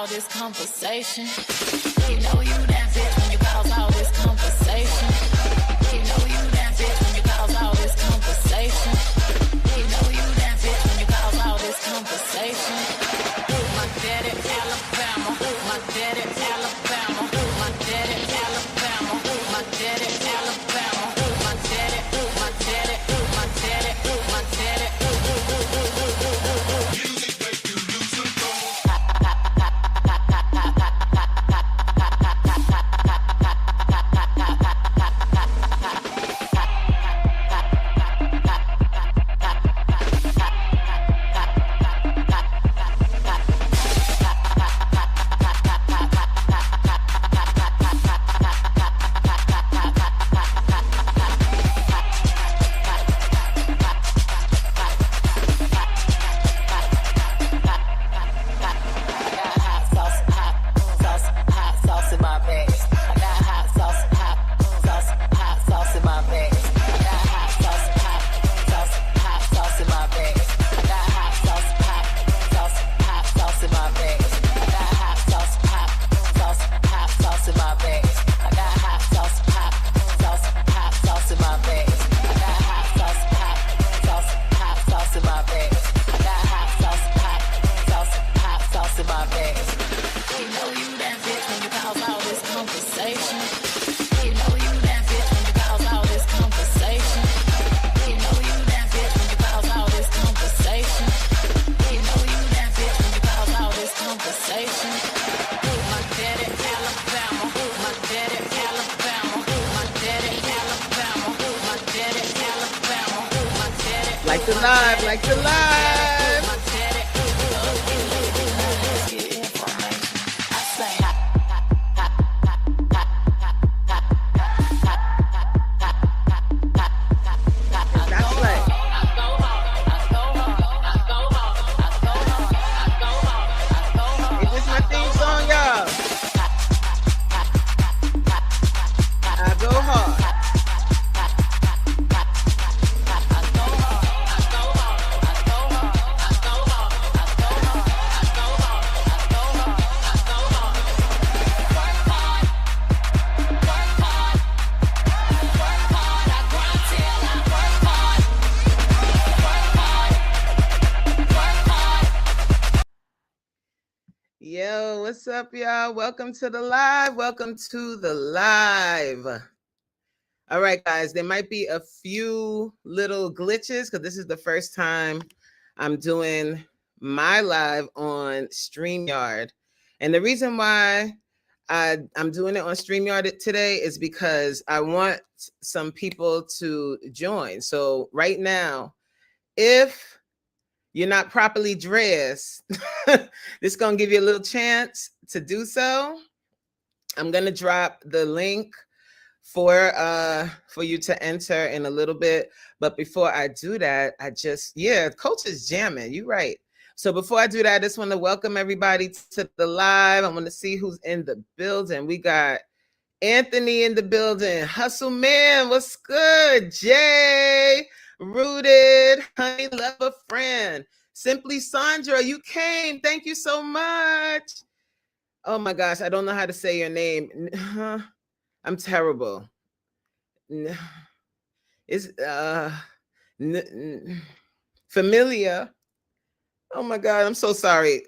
all this conversation. You know you that bitch when you cause all this conversation. You know you that bitch when you cause all this conversation. You know you that bitch when you cause all this conversation. My daddy Alabama, my daddy Alabama, my daddy Alabama, my daddy Alabama, my daddy, my daddy, my daddy, my daddy. Music make you lose control. Like the live, like the live. Yo, what's up, y'all? Welcome to the live. Welcome to the live. All right, guys, there might be a few little glitches because this is the first time I'm doing my live on StreamYard. And the reason why I'm doing it on StreamYard today is because I want some people to join. So right now, if you're not properly dressed, this is going to give you a little chance to do so. I'm going to drop the link for you to enter in a little bit. But before I do that, Coach is jamming. You're right. So before I do that, I just want to welcome everybody to the live. I want to see who's in the building. We got Anthony in the building. Hustle Man, what's good? Jay, Rooted, Honey, Love a Friend. Simply Sandra, you came. Thank you so much. Oh my gosh, I don't know how to say your name. I'm terrible. It's Familia. Oh my God, I'm so sorry.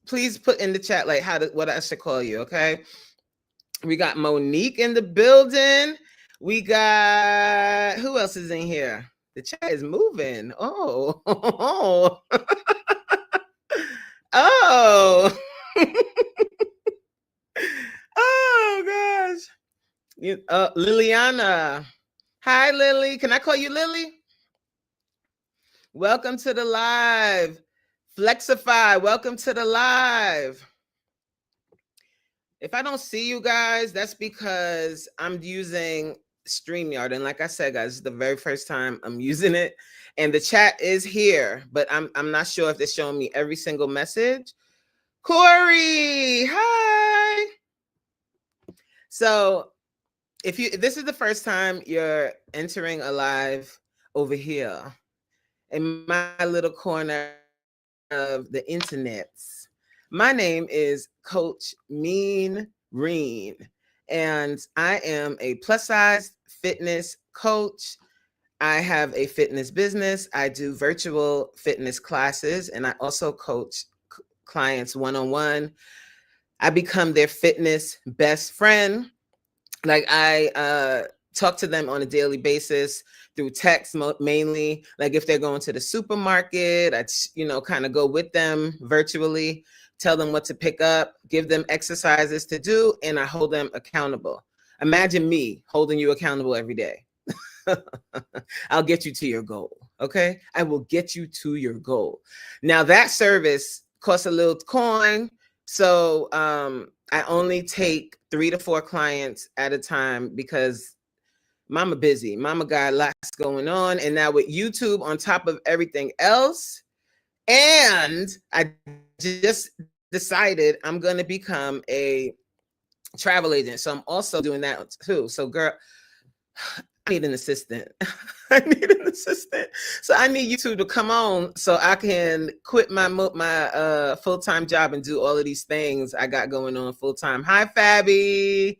Please put in the chat like what I should call you, okay? We got Monique in the building. We got, who else is in here? The chat is moving. Oh. Oh. Oh gosh. Liliana. Hi, Lily. Can I call you Lily? Welcome to the live. Flexify, welcome to the live. If I don't see you guys, that's because I'm using StreamYard. And like I said, guys, this is the very first time I'm using it. And the chat is here, but I'm not sure if they're showing me every single message. Corey, hi. So if this is the first time you're entering a live over here in my little corner of the internets, My name is Coach Mean Reen, and I am a plus size fitness coach. I have a fitness business. I do virtual fitness classes, and I also coach clients one-on-one. I become their fitness best friend. Like I talk to them on a daily basis through text mainly. Like if they're going to the supermarket, I kind of go with them virtually, tell them what to pick up, give them exercises to do, and I hold them accountable. Imagine me holding you accountable every day. I'll get you to your goal. Okay. I will get you to your goal. Now that service costs a little coin. So I only take 3 to 4 clients at a time because mama busy. Mama got lots going on. And now with YouTube on top of everything else, and I just decided I'm going to become a travel agent. So I'm also doing that too. So girl, I need an assistant. I need an assistant. So I need you two to come on so I can quit my full-time job and do all of these things I got going on full-time. Hi, Fabi.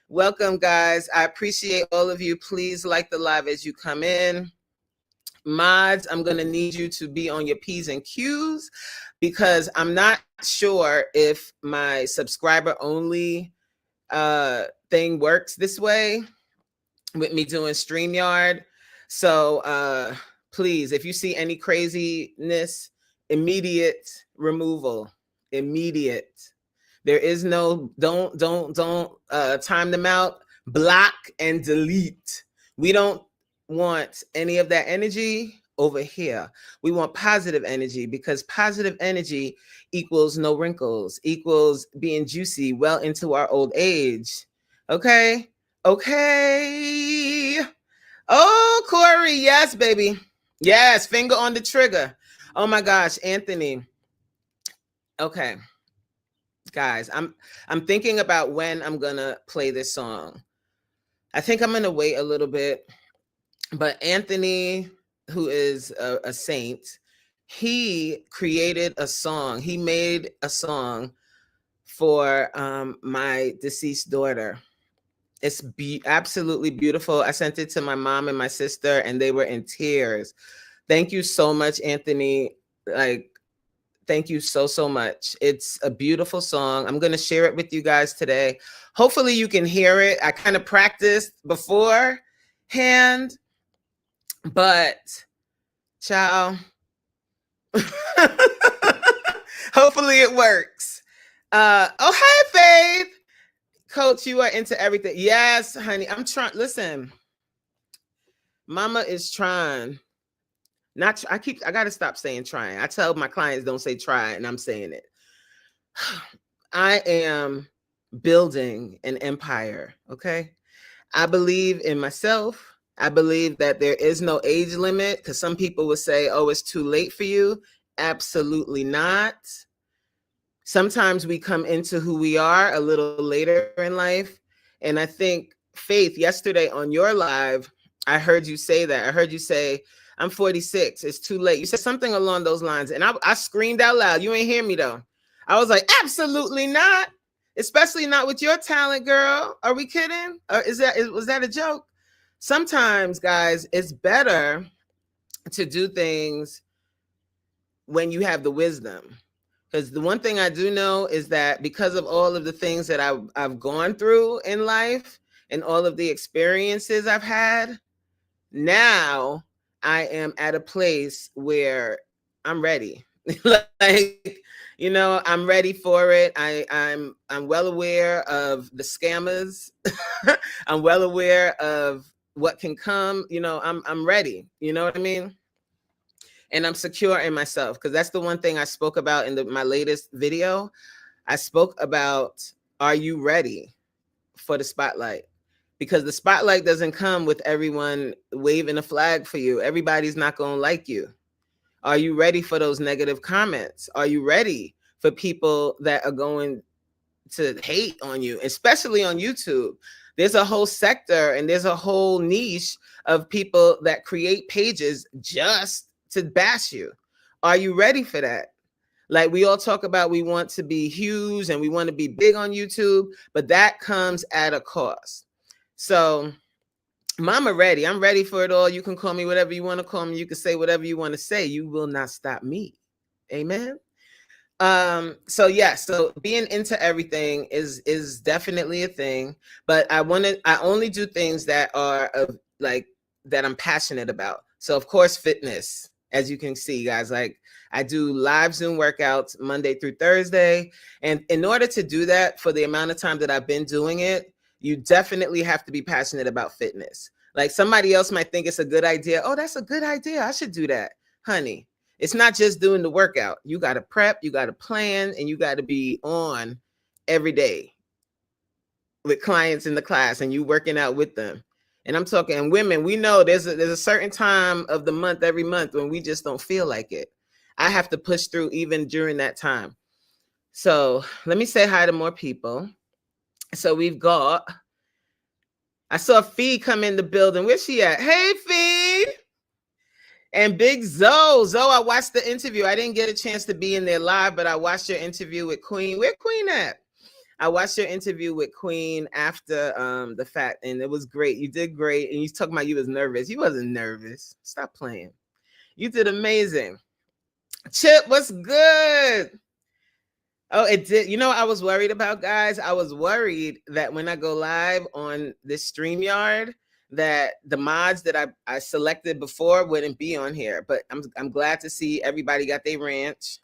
Welcome, guys. I appreciate all of you. Please like the live as you come in. Mods, I'm going to need you to be on your P's and Q's because I'm not sure if my subscriber only thing works this way with me doing StreamYard. So please, if you see any craziness, immediate removal, immediate. There is no, don't time them out, block and delete. We don't want any of that energy over here. We want positive energy because positive energy equals no wrinkles, equals being juicy well into our old age. Okay. Okay. Oh, Corey. Yes, baby. Yes. Finger on the trigger. Oh my gosh, Anthony. Okay. Guys, I'm thinking about when I'm going to play this song. I think I'm going to wait a little bit. But Anthony, who is a saint, he created a song. He made a song for my deceased daughter. It's absolutely beautiful. I sent it to my mom and my sister, and they were in tears. Thank you so much, Anthony. Thank you so much. It's a beautiful song. I'm going to share it with you guys today. Hopefully you can hear it. I kind of practiced beforehand, but ciao. Hopefully it works. Oh, hi, Faith. Coach, you are into everything. Yes, honey. I'm trying. Listen, mama is trying. I got to stop saying trying. I tell my clients don't say try, and I'm saying it. I am building an empire. Okay. I believe in myself. I believe that there is no age limit because some people would say, oh, it's too late for you. Absolutely not. Sometimes we come into who we are a little later in life. And I think, Faith, yesterday on your live, I heard you say that. I heard you say, I'm 46. It's too late. You said something along those lines. And I screamed out loud. You ain't hear me, though. I was like, absolutely not. Especially not with your talent, girl. Are we kidding? Or was that a joke? Sometimes, guys, it's better to do things when you have the wisdom. Because the one thing I do know is that because of all of the things that I've gone through in life and all of the experiences I've had, now I am at a place where I'm ready. I'm ready for it. I'm well aware of the scammers. I'm well aware of what can come. I'm ready. You know what I mean? And I'm secure in myself because that's the one thing I spoke about in my latest video. I spoke about, are you ready for the spotlight? Because the spotlight doesn't come with everyone waving a flag for you. Everybody's not going to like you. Are you ready for those negative comments? Are you ready for people that are going to hate on you, especially on YouTube? There's a whole sector and there's a whole niche of people that create pages just to bash you. Are you ready for that? Like we all talk about, we want to be huge and we want to be big on YouTube, but that comes at a cost. So Mama ready. I'm ready for it all. You can call me whatever you want to call me. You can say whatever you want to say. You will not stop me. Amen. So yeah, so being into everything is definitely a thing, but I only do things that are of like that I'm passionate about. So of course fitness, as you can see, guys, like I do live Zoom workouts Monday through Thursday, and in order to do that for the amount of time that I've been doing it, you definitely have to be passionate about fitness. Like somebody else might think it's a good idea. Oh, that's a good idea. I should do that. Honey, it's not just doing the workout. You got to prep, you got to plan, and you got to be on every day with clients in the class and you working out with them. And I'm talking women, we know there's a certain time of the month, every month, when we just don't feel like it. I have to push through even during that time. So let me say hi to more people. So we've got, I saw Fee come in the building. Where's she at? Hey, Fee. And Big Zoe. Zoe, I watched the interview. I didn't get a chance to be in there live, but I watched your interview with Queen. Where Queen at? I watched your interview with Queen after the fact, and it was great. You did great. And you talking about you was nervous. You wasn't nervous. Stop playing. You did amazing. Chip, what's good? Oh, it did. You know what I was worried about, guys? I was worried that when I go live on this StreamYard, that the mods that I selected before wouldn't be on here. But I'm glad to see everybody got their ranch.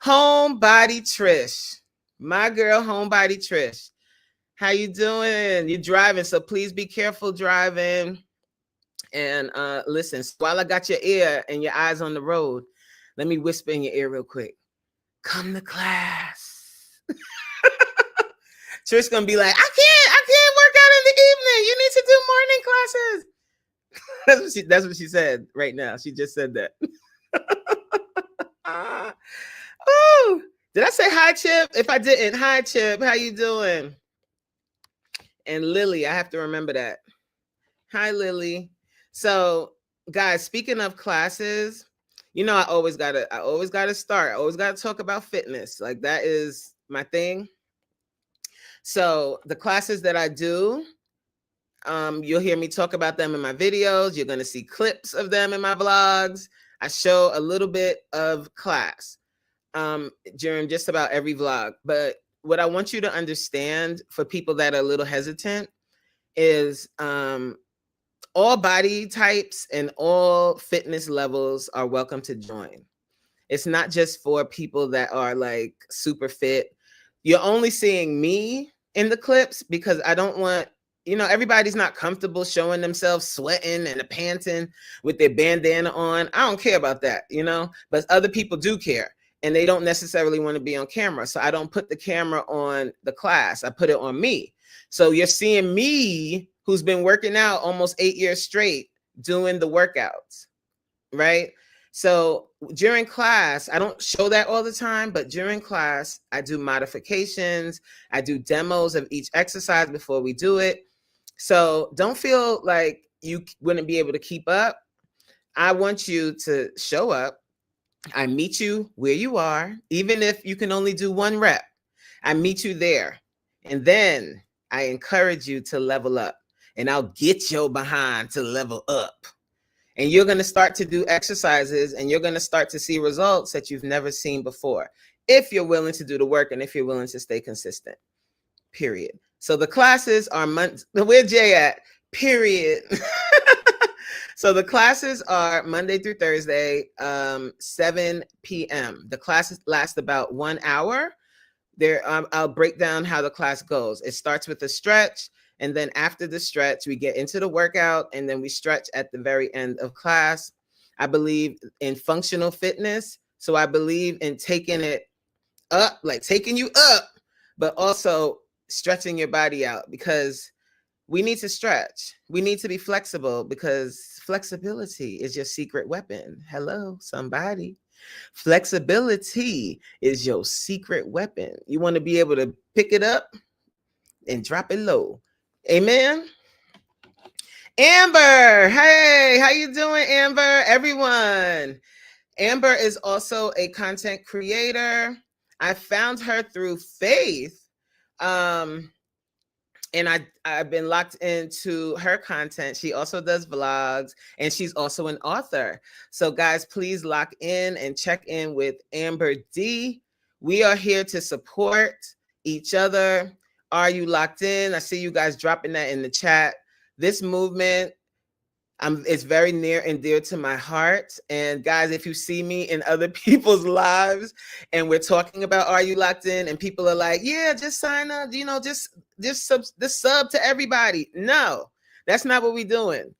Homebody Trish. My girl, Homebody Trish. How you doing? You're driving, so please be careful driving. And listen, while I got your ear and your eyes on the road, let me whisper in your ear real quick. Come to class. Trish gonna be like, I can't work out in the evening. You need to do morning classes. That's what she said right now. She just said that. Oh, did I say hi, Chip? If I didn't, hi, Chip. How you doing? And Lily, I have to remember that. Hi, Lily. So, guys, speaking of classes, you know, I always gotta start. I always gotta talk about fitness. Like that is my thing. So the classes that I do, you'll hear me talk about them in my videos. You're gonna see clips of them in my vlogs. I show a little bit of class during just about every vlog. But what I want you to understand for people that are a little hesitant is all body types and all fitness levels are welcome to join. It's not just for people that are like super fit. You're only seeing me in the clips because I don't want, you know, everybody's not comfortable showing themselves sweating and panting with their bandana on. I don't care about that, you know, but other people do care and they don't necessarily want to be on camera. So I don't put the camera on the class. I put it on me. So you're seeing me, who's been working out almost 8 years straight, doing the workouts, right? So during class, I don't show that all the time, but during class, I do modifications. I do demos of each exercise before we do it. So don't feel like you wouldn't be able to keep up. I want you to show up. I meet you where you are, even if you can only do 1 rep. I meet you there. And then I encourage you to level up. And I'll get your behind to level up. And you're going to start to do exercises and you're going to start to see results that you've never seen before. If you're willing to do the work and if you're willing to stay consistent, period. So the classes are where Jay at, period. So the classes are Monday through Thursday, 7 p.m. The classes last about 1 hour. I'll break down how the class goes. It starts with a stretch. And then after the stretch, we get into the workout and then we stretch at the very end of class. I believe in functional fitness. So I believe in taking it up, like taking you up, but also stretching your body out because we need to stretch. We need to be flexible because flexibility is your secret weapon. Hello, somebody. Flexibility is your secret weapon. You want to be able to pick it up and drop it low. Amen. Amber, hey, how you doing, Amber? Everyone, Amber is also a content creator. I found her through Faith. And I've been locked into her content. She also does vlogs, and she's also an author. So guys, please lock in and check in with Amber D. We are here to support each other. Are you locked in? I see you guys dropping that in the chat. This movement, it's very near and dear to my heart. And guys, if you see me in other people's lives and we're talking about Are You Locked In, and people are like, yeah, just sign up, just sub to everybody. No, that's not what we're doing.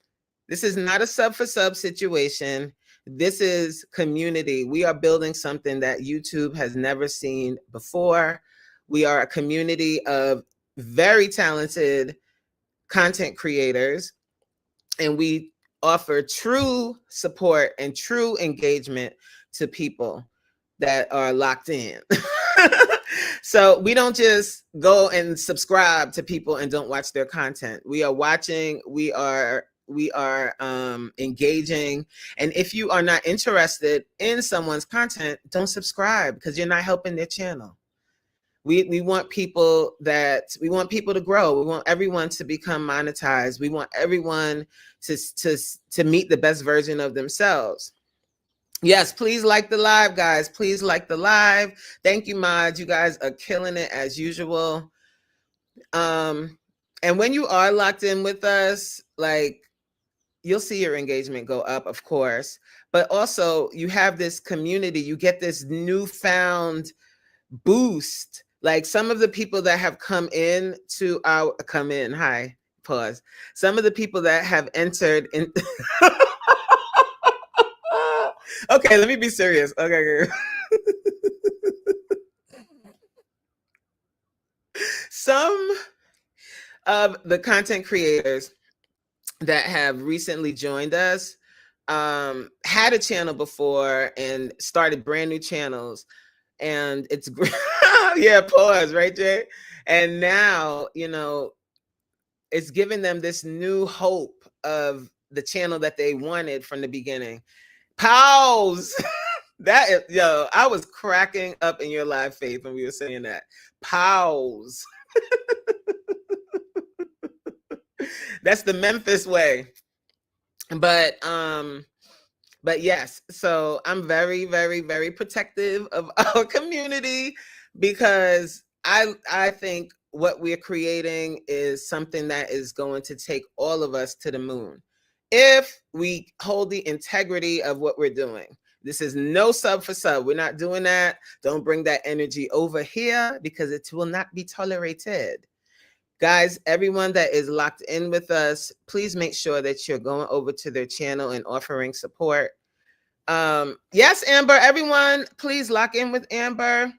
This is not a sub for sub situation. This is community. We are building something that YouTube has never seen before. We are a community of very talented content creators, and we offer true support and true engagement to people that are locked in. So we don't just go and subscribe to people and don't watch their content. We are watching, we are engaging. And if you are not interested in someone's content, don't subscribe, because you're not helping their channel. We want people to grow. We want everyone to become monetized. We want everyone to meet the best version of themselves. Yes, please like the live, guys. Please like the live. Thank you, mods. You guys are killing it as usual. And when you are locked in with us, like, you'll see your engagement go up, of course. But also, you have this community. You get this newfound boost. Like, some of the people that have come in, hi, pause. Some of the people that have entered in. Okay, let me be serious. Okay. Some of the content creators that have recently joined us had a channel before and started brand new channels. And it's great. Yeah, pause, right, Jay? And now, it's giving them this new hope of the channel that they wanted from the beginning. Pause. I was cracking up in your live, Faith, when we were saying that. Pause. That's the Memphis way. But yes, so I'm very, very, very protective of our community, because I think what we're creating is something that is going to take all of us to the moon if we hold the integrity of what we're doing. This is no sub for sub. We're not doing that. Don't bring that energy over here, because it will not be tolerated. Guys, everyone that is locked in with us, please make sure that you're going over to their channel and offering support. Yes, Amber, everyone, please lock in with Amber.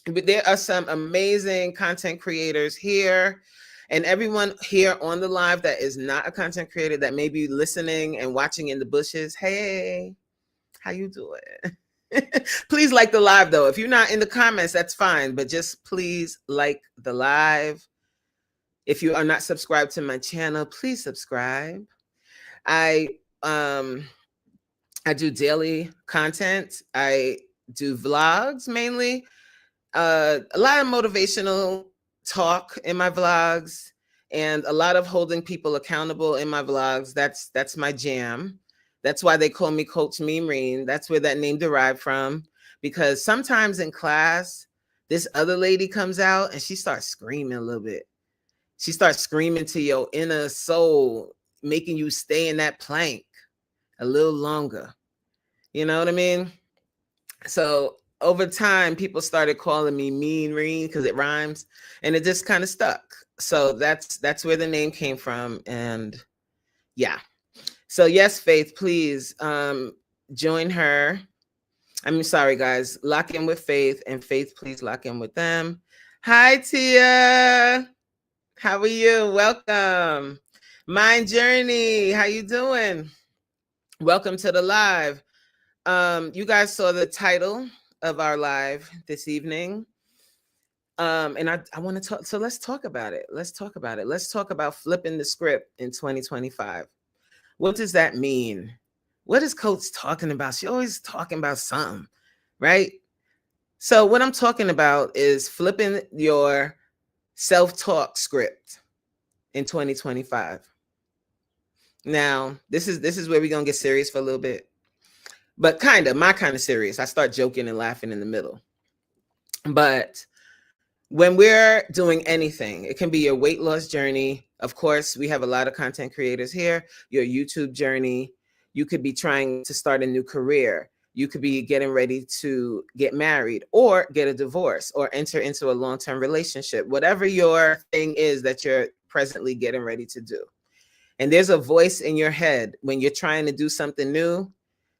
There are some amazing content creators here, and everyone here on the live that is not a content creator, that may be listening and watching in the bushes. Hey, how you doing? Please like the live, though. If you're not in the comments, that's fine, but just please like the live. If you are not subscribed to my channel, please subscribe. I do daily content. I do vlogs mainly. A lot of motivational talk in my vlogs, and a lot of holding people accountable in my vlogs. That's my jam. That's why they call me Coach Memerine. That's where that name derived from, because sometimes in class, this other lady comes out and she starts screaming a little bit. She starts screaming to your inner soul, making you stay in that plank a little longer. You know what I mean? So over time, people started calling me Mean-reen because it rhymes, and it just kind of stuck. So that's where the name came from. And yeah. So yes, Faith, please join her. Sorry, guys. Lock in with Faith, and Faith, please lock in with them. Hi, Tia. How are you? Welcome. Mind Journey, how you doing? Welcome to the live. You guys saw the title of our live this evening. And I want to talk. So let's talk about it. Let's talk about flipping the script in 2025. What does that mean? what is Coach talking about? She always talking about something, right? So what I'm talking about is flipping your self-talk script in 2025. Now, this is where we're gonna get serious for a little bit, but my kind of serious. I start joking and laughing in the middle. But when we're doing anything, it can be your weight loss journey. Of course, we have a lot of content creators here, your YouTube journey. You could be trying to start a new career. You could be getting ready to get married or get a divorce or enter into a long-term relationship, whatever your thing is that you're presently getting ready to do. And there's a voice in your head when you're trying to do something new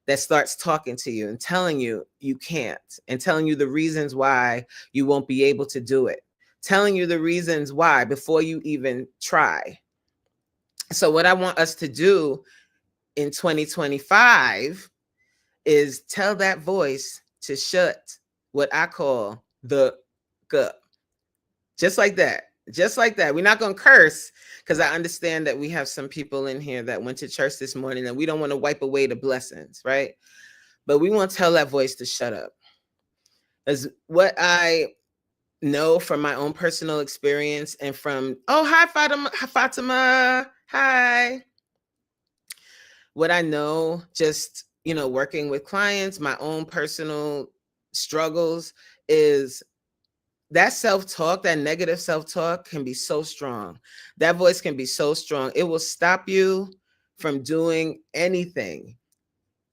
that starts talking to you and telling you you can't, and telling you the reasons why you won't be able to do it, telling you the reasons why before you even try. So what I want us to do in 2025 is tell that voice to shut what I call the up. Just like that. Just like that. We're not going to curse, because I understand that we have some people in here that went to church this morning and we don't want to wipe away the blessings, right? But we want to tell that voice to shut up. As what I know from my own personal experience and from, oh, hi, Fatima. Hi. What I know, just, working with clients, my own personal struggles, is that self-talk, that negative self-talk can be so strong. That voice can be so strong. It will stop you from doing anything.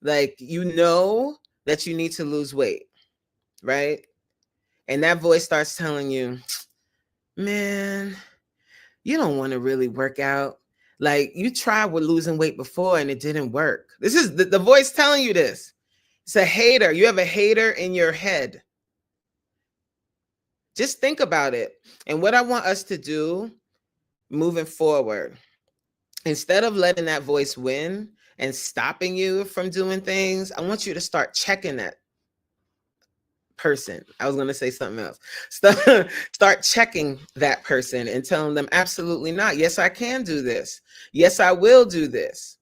Like, that you need to lose weight, right? And that voice starts telling you, man, you don't want to really work out. Like, you tried with losing weight before and it didn't work. This is the voice telling you this. It's a hater. You have a hater in your head. Just think about it. And what I want us to do moving forward, instead of letting that voice win and stopping you from doing things, I want you to start checking that person. I was going to say something else. Start checking that person and telling them, absolutely not. Yes, I can do this. Yes, I will do this.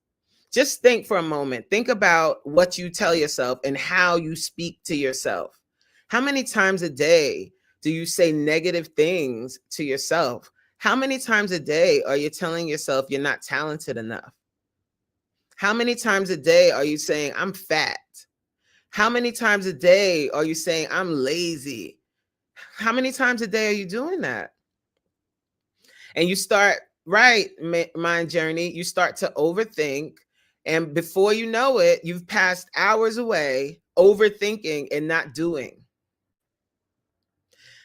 Just think for a moment. Think about what you tell yourself and how you speak to yourself. How many times a day do you say negative things to yourself? How many times a day are you telling yourself you're not talented enough? How many times a day are you saying, I'm fat? How many times a day are you saying, I'm lazy? How many times a day are you doing that? And you start, right, mind journey, you start to overthink. And before you know it, you've passed hours away overthinking and not doing.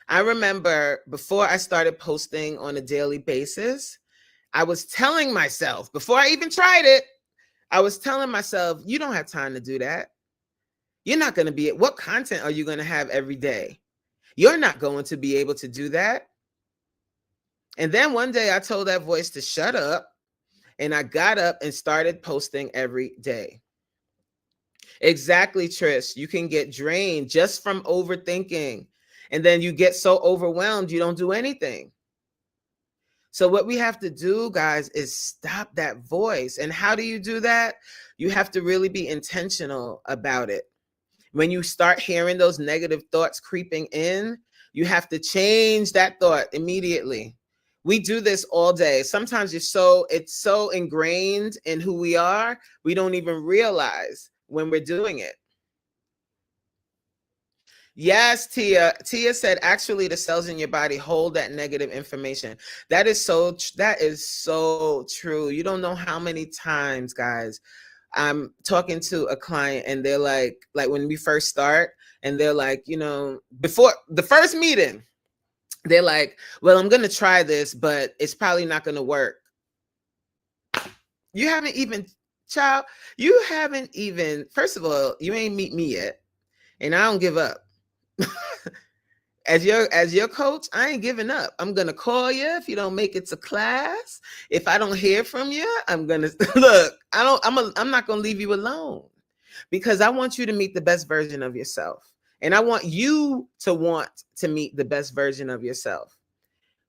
I remember before I started posting on a daily basis, I was telling myself, before I even tried it, I was telling myself, you don't have time to do that. You're not going to be, what content are you going to have every day? You're not going to be able to do that. And then one day I told that voice to shut up, and I got up and started posting every day. Exactly, Trish. You can get drained just from overthinking. And then you get so overwhelmed, you don't do anything. So what we have to do, guys, is stop that voice. And how do you do that? You have to really be intentional about it. When you start hearing those negative thoughts creeping in, you have to change that thought immediately. We do this all day. Sometimes it's so ingrained in who we are, we don't even realize when we're doing it. Yes, Tia. Tia said, actually, the cells in your body hold that negative information. That is so true. You don't know how many times, guys, I'm talking to a client and they're like when we first start, and they're like, before the first meeting, they're like, well, I'm going to try this, but it's probably not going to work. You haven't even, first of all, you ain't meet me yet, and I don't give up. As your coach, I ain't giving up. I'm gonna call you if you don't make it to class. If I don't hear from you, I'm gonna look. I'm not gonna leave you alone, because I want you to meet the best version of yourself, and I want you to want to meet the best version of yourself.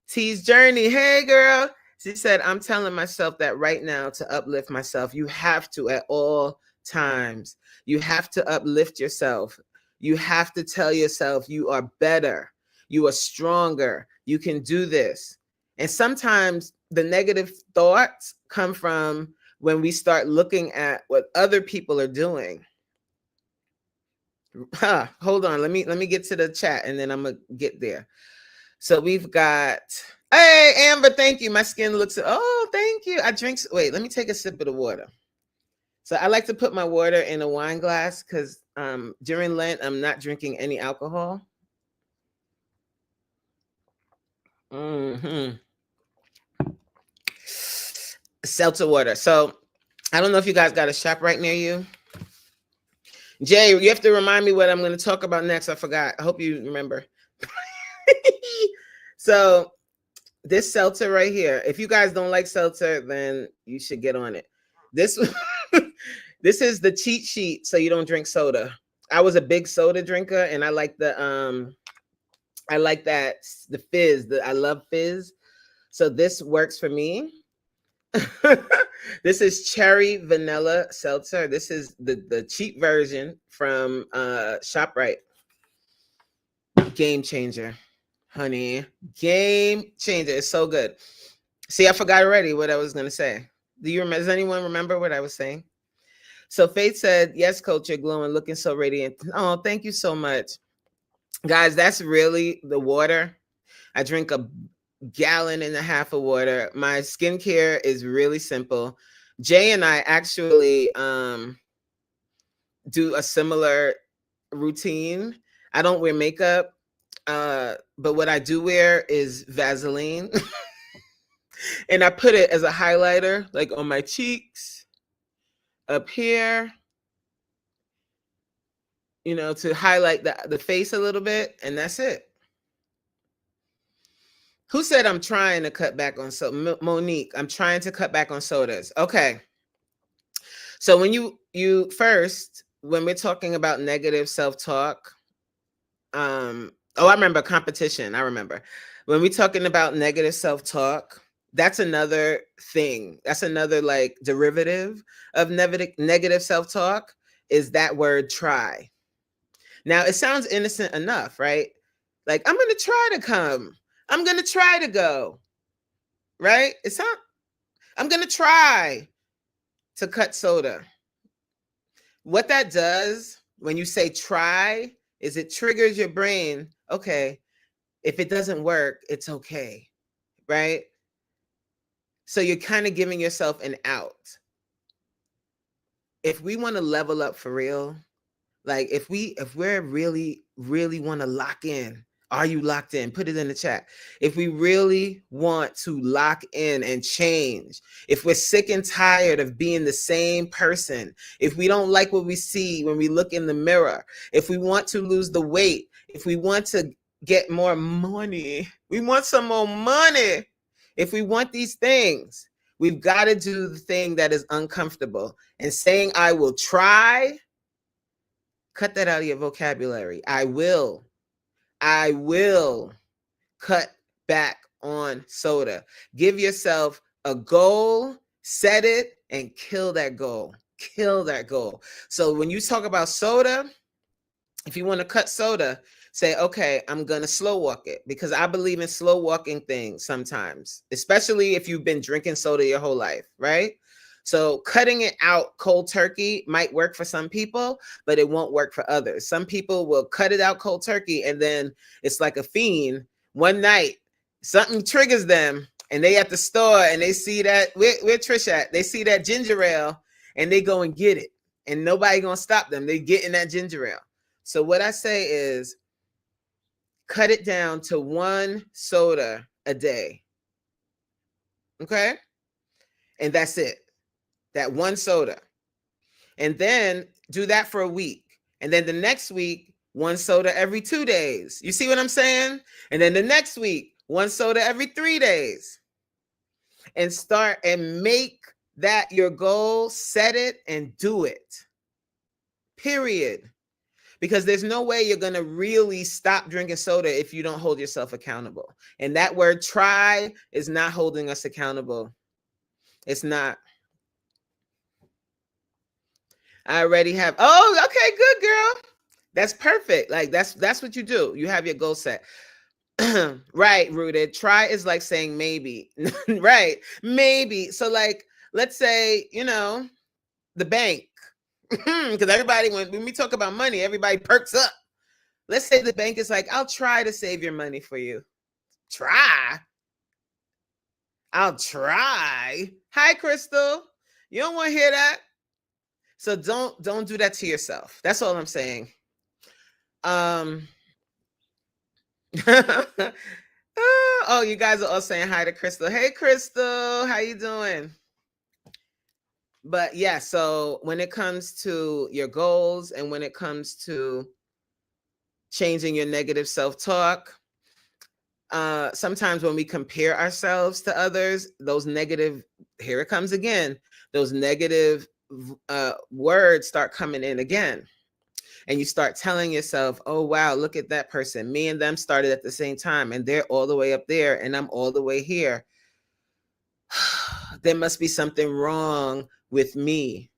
T's journey. Hey, girl. She said, I'm telling myself that right now to uplift myself. You have to at all times. You have to uplift yourself. You have to tell yourself you are better. You are stronger. You can do this. And sometimes the negative thoughts come from when we start looking at what other people are doing. Hold on. Let me get to the chat and then I'm gonna get there. So we've got, hey Amber, thank you. My skin looks, oh, thank you. Wait, let me take a sip of the water. So I like to put my water in a wine glass because during Lent, I'm not drinking any alcohol. Seltzer water. So I don't know if you guys got a shop right near you. Jay, you have to remind me what I'm going to talk about next. I forgot. I hope you remember. So this seltzer right here, if you guys don't like seltzer, then you should get on it. This is the cheat sheet so you don't drink soda. I was a big soda drinker and I like the fizz. I love fizz. So this works for me. This is cherry vanilla seltzer. This is the cheap version from ShopRite. Game changer, honey. Game changer. It's so good. See, I forgot already what I was going to say. Does anyone remember what I was saying? So Faith said, yes, Coach, you're glowing, looking so radiant. Oh, thank you so much. Guys, that's really the water. I drink a gallon and a half of water. My skincare is really simple. Jay and I actually do a similar routine. I don't wear makeup, but what I do wear is Vaseline. And I put it as a highlighter, like on my cheeks, up here, you know, to highlight the face a little bit, and that's it. Who said I'm trying to cut back on soda? Monique, I'm trying to cut back on sodas. Okay. So when when we're talking about negative self-talk, I remember competition. I remember when we're talking about negative self-talk, that's another thing. That's another like derivative of negative self-talk is that word try. Now it sounds innocent enough, right? Like, I'm going to try to come. I'm going to try to go, right? I'm going to try to cut soda. What that does when you say try is it triggers your brain. Okay, if it doesn't work, it's okay, right? So you're kind of giving yourself an out. If we want to level up for real, like if we're really, really want to lock in, are you locked in? Put it in the chat. If we really want to lock in and change, if we're sick and tired of being the same person, if we don't like what we see when we look in the mirror, if we want to lose the weight, if we want to get more money, we want some more money. If we want these things, we've got to do the thing that is uncomfortable. And saying, I will try, cut that out of your vocabulary. I will cut back on soda. Give yourself a goal, set it, and kill that goal. Kill that goal. So when you talk about soda, if you want to cut soda, say, okay, I'm going to slow walk it, because I believe in slow walking things sometimes, especially if you've been drinking soda your whole life, right? So cutting it out cold turkey might work for some people, but it won't work for others. Some people will cut it out cold turkey and then it's like a fiend. One night, something triggers them and they at the store and they see that, where Trish at? They see that ginger ale and they go and get it. And nobody gonna stop them. They get in that ginger ale. So what I say is cut it down to 1 soda a day. Okay? And that's it. That 1 soda. And then do that for a week. And then the next week, 1 soda every 2 days. You see what I'm saying? And then the next week, 1 soda every 3 days. And start and make that your goal, set it and do it. Period. Because there's no way you're going to really stop drinking soda if you don't hold yourself accountable. And that word try is not holding us accountable. It's not. I already have. Oh, okay, good girl. That's perfect. Like that's what you do. You have your goal set. Right, Rooted. Try is like saying maybe. Right. Maybe. So like let's say, the bank. Because everybody when we talk about money, everybody perks up. Let's say the bank is like, I'll try to save your money for you. Try. I'll try. Hi, Crystal. You don't want to hear that. So don't do that to yourself. That's all I'm saying. Oh, you guys are all saying hi to Crystal. Hey, Crystal, how you doing? But yeah, so when it comes to your goals and when it comes to changing your negative self-talk, sometimes when we compare ourselves to others, those negative, here it comes again, those negative words start coming in again. And you start telling yourself, oh, wow, look at that person. Me and them started at the same time and they're all the way up there and I'm all the way here. There must be something wrong with me.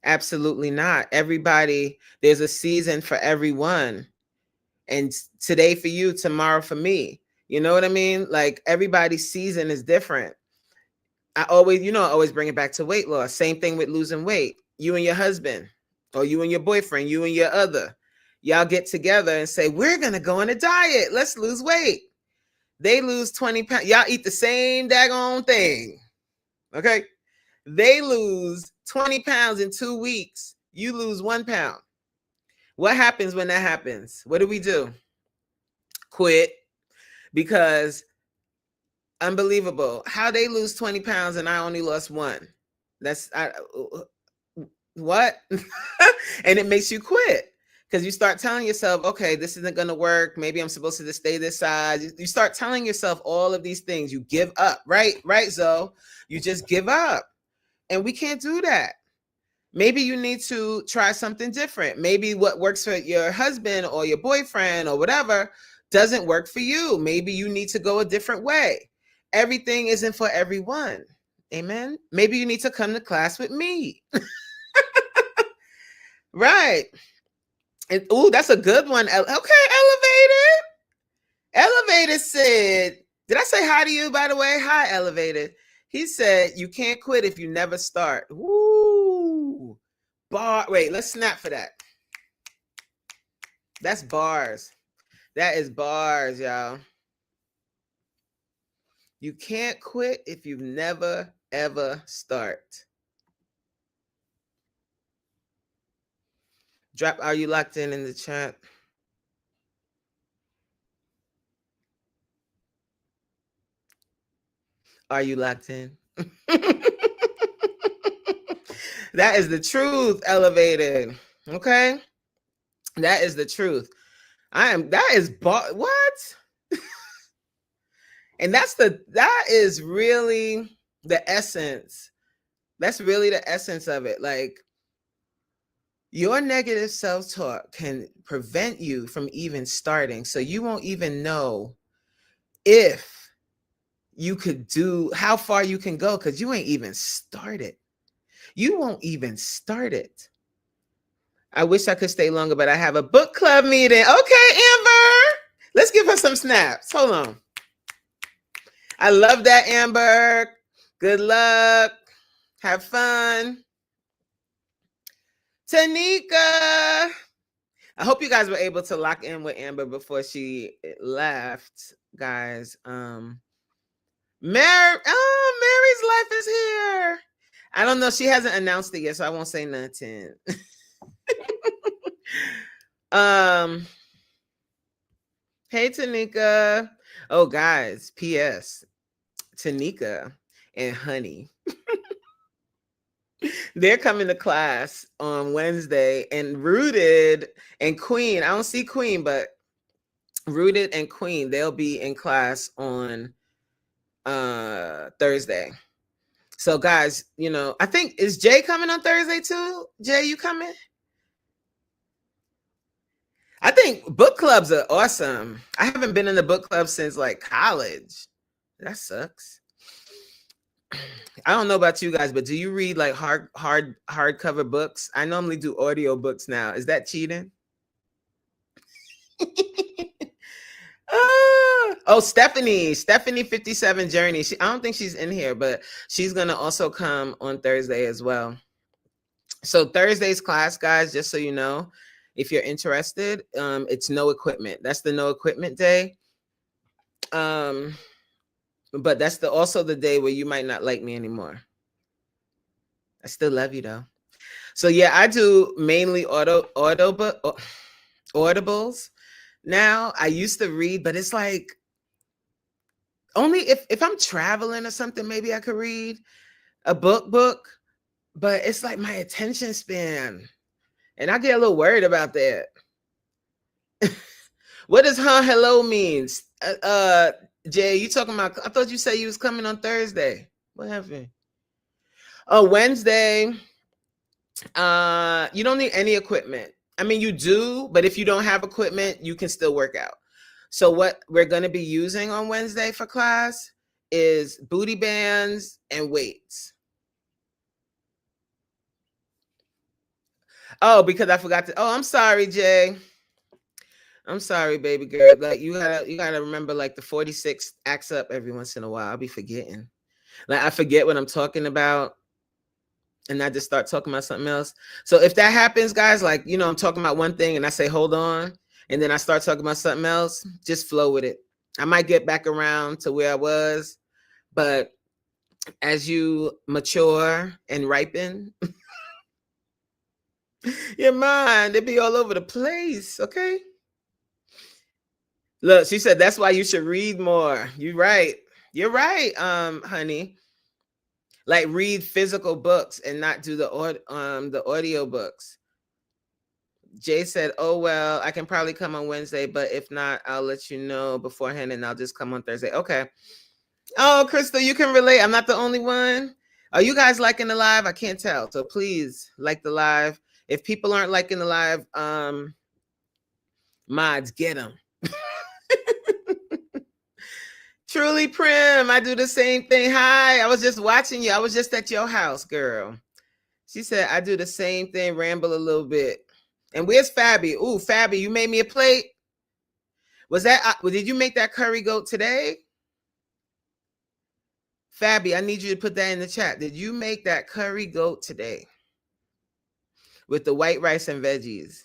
Absolutely not. Everybody, there's a season for everyone. And today for you, tomorrow for me. You know what I mean? Like everybody's season is different. I always bring it back to weight loss. Same thing with losing weight. You and your husband, or you and your boyfriend, you and your other, y'all get together and say, we're going to go on a diet. Let's lose weight. They lose 20 pounds. Y'all eat the same daggone thing. Okay. They lose 20 pounds in 2 weeks. You lose 1 pound. What happens when that happens? What do? Quit. Because unbelievable. How they lose 20 pounds and I only lost 1. What? And it makes you quit because you start telling yourself, okay, this isn't going to work. Maybe I'm supposed to just stay this size. You start telling yourself all of these things. You give up, right? Right, Zoe? You just give up. And we can't do that. Maybe you need to try something different. Maybe what works for your husband or your boyfriend or whatever doesn't work for you. Maybe you need to go a different way. Everything isn't for everyone. Amen. Maybe you need to come to class with me. Right. And that's a good one. Okay, Elevated. Elevated said, did I say hi to you, by the way? Hi, Elevated. He said, you can't quit if you never start. Woo. Wait, let's snap for that. That's bars. That is bars, y'all. You can't quit if you never, ever start. Drop, are you locked in the chat? Are you locked in? That is the truth, Elevated. Okay? That is the truth. What? And that is really the essence. That's really the essence of it. Like, your negative self-talk can prevent you from even starting. So you won't even know if you could do how far you can go because you ain't even started. You won't even start it. I wish I could stay longer, but I have a book club meeting. Okay, Amber. Let's give her some snaps. Hold on. I love that, Amber. Good luck. Have fun. Tanika. I hope you guys were able to lock in with Amber before she left, guys. Mary's life is here. I don't know. She hasn't announced it yet, so I won't say nothing. Hey, Tanika. Oh, guys, P.S. Tanika and Honey. They're coming to class on Wednesday, and Rooted and Queen, I don't see Queen, but Rooted and Queen, they'll be in class on Thursday. So guys, I think, is Jay coming on Thursday too? Jay, you coming? I think book clubs are awesome. I haven't been in the book club since like college. That sucks. I don't know about you guys, but do you read like hardcover books? I normally do audio books now. Is that cheating? Oh, Stephanie 57 Journey. I don't think she's in here, but she's gonna also come on Thursday as well. So Thursday's class, guys, just so you know, if you're interested, it's no equipment. That's the no equipment day. But that's also the day where you might not like me anymore. I still love you though. So yeah, I do mainly audibles. Now I used to read, but it's like only if I'm traveling or something, maybe I could read a book, but it's like my attention span. And I get a little worried about that. What does hello means? Jay, you talking about, I thought you said you was coming on Thursday. What happened? Oh, Wednesday. You don't need any equipment. I mean, you do, but if you don't have equipment, you can still work out. So what we're going to be using on Wednesday for class is booty bands and weights. Oh, because I forgot to. Oh, I'm sorry, Jay. I'm sorry, baby girl. Like you gotta remember, like the 46 acts up every once in a while. I'll be forgetting. Like I forget what I'm talking about, and I just start talking about something else. So if that happens, guys, like I'm talking about one thing and I say hold on, and then I start talking about something else, just flow with it. I might get back around to where I was, but as you mature and ripen, your mind, it be all over the place, okay? Look, she said that's why you should read more. You're right. You're right, honey. Like read physical books and not do the audio books. Jay said, "Oh well, I can probably come on Wednesday, but if not, I'll let you know beforehand, and I'll just come on Thursday." Okay. Oh, Crystal, you can relate. I'm not the only one. Are you guys liking the live? I can't tell. So please like the live. If people aren't liking the live, mods, get them. Truly Prim, I do the same thing. Hi, I was just watching you. I was just at your house, girl. She said, I do the same thing, ramble a little bit. And where's Fabby? Ooh, Fabby, you made me a plate. Was that, did you make that curry goat today? Fabby, I need you to put that in the chat. Did you make that curry goat today? With the white rice and veggies?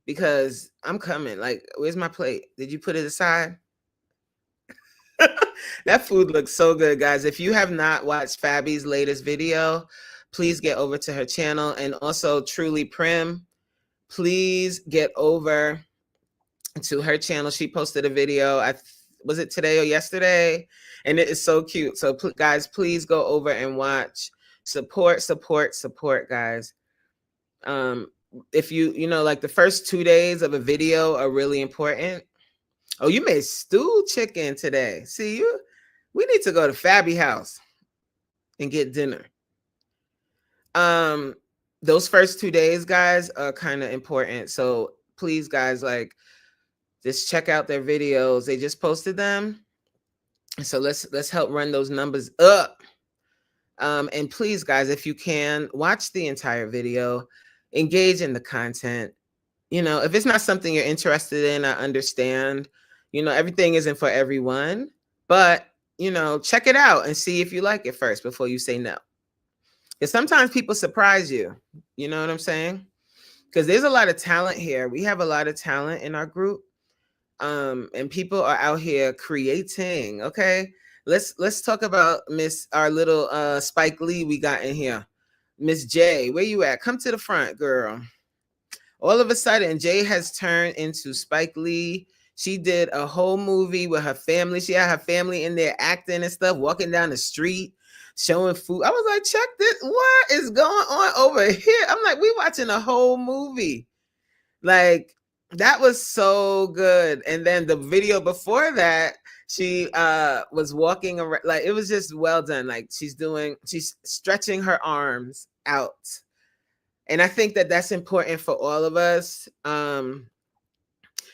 Because I'm coming. Like, where's my plate? Did you put it aside? That food looks so good, guys. If you have not watched Fabby's latest video, please get over to her channel. And also Truly Prim, please get over to her channel. She posted a video. Was it today or yesterday? And it is so cute. So guys, please go over and watch. Support, guys. If you know, like the first 2 days of a video are really important. Oh, you made stewed chicken today. See, we need to go to Fabby house and get dinner. Those first 2 days, guys, are kind of important. So please, guys, like just check out their videos. They just posted them. So let's help run those numbers up. And please, guys, if you can, watch the entire video, engage in the content. If it's not something you're interested in, I understand. Everything isn't for everyone, but check it out and see if you like it first before you say no. Because sometimes people surprise you. You know what I'm saying? Because there's a lot of talent here. We have a lot of talent in our group. And people are out here creating. Okay. Let's talk about our little Spike Lee we got in here. Miss J, where you at? Come to the front, girl. All of a sudden, Jay has turned into Spike Lee. She did a whole movie with her family. She had her family in there acting and stuff, walking down the street, showing food. I was like, check this. What is going on over here? I'm like, we watching a whole movie. Like, that was so good. And then the video before that, she was walking around. Like, it was just well done. Like, she's stretching her arms out. And I think that that's important for all of us.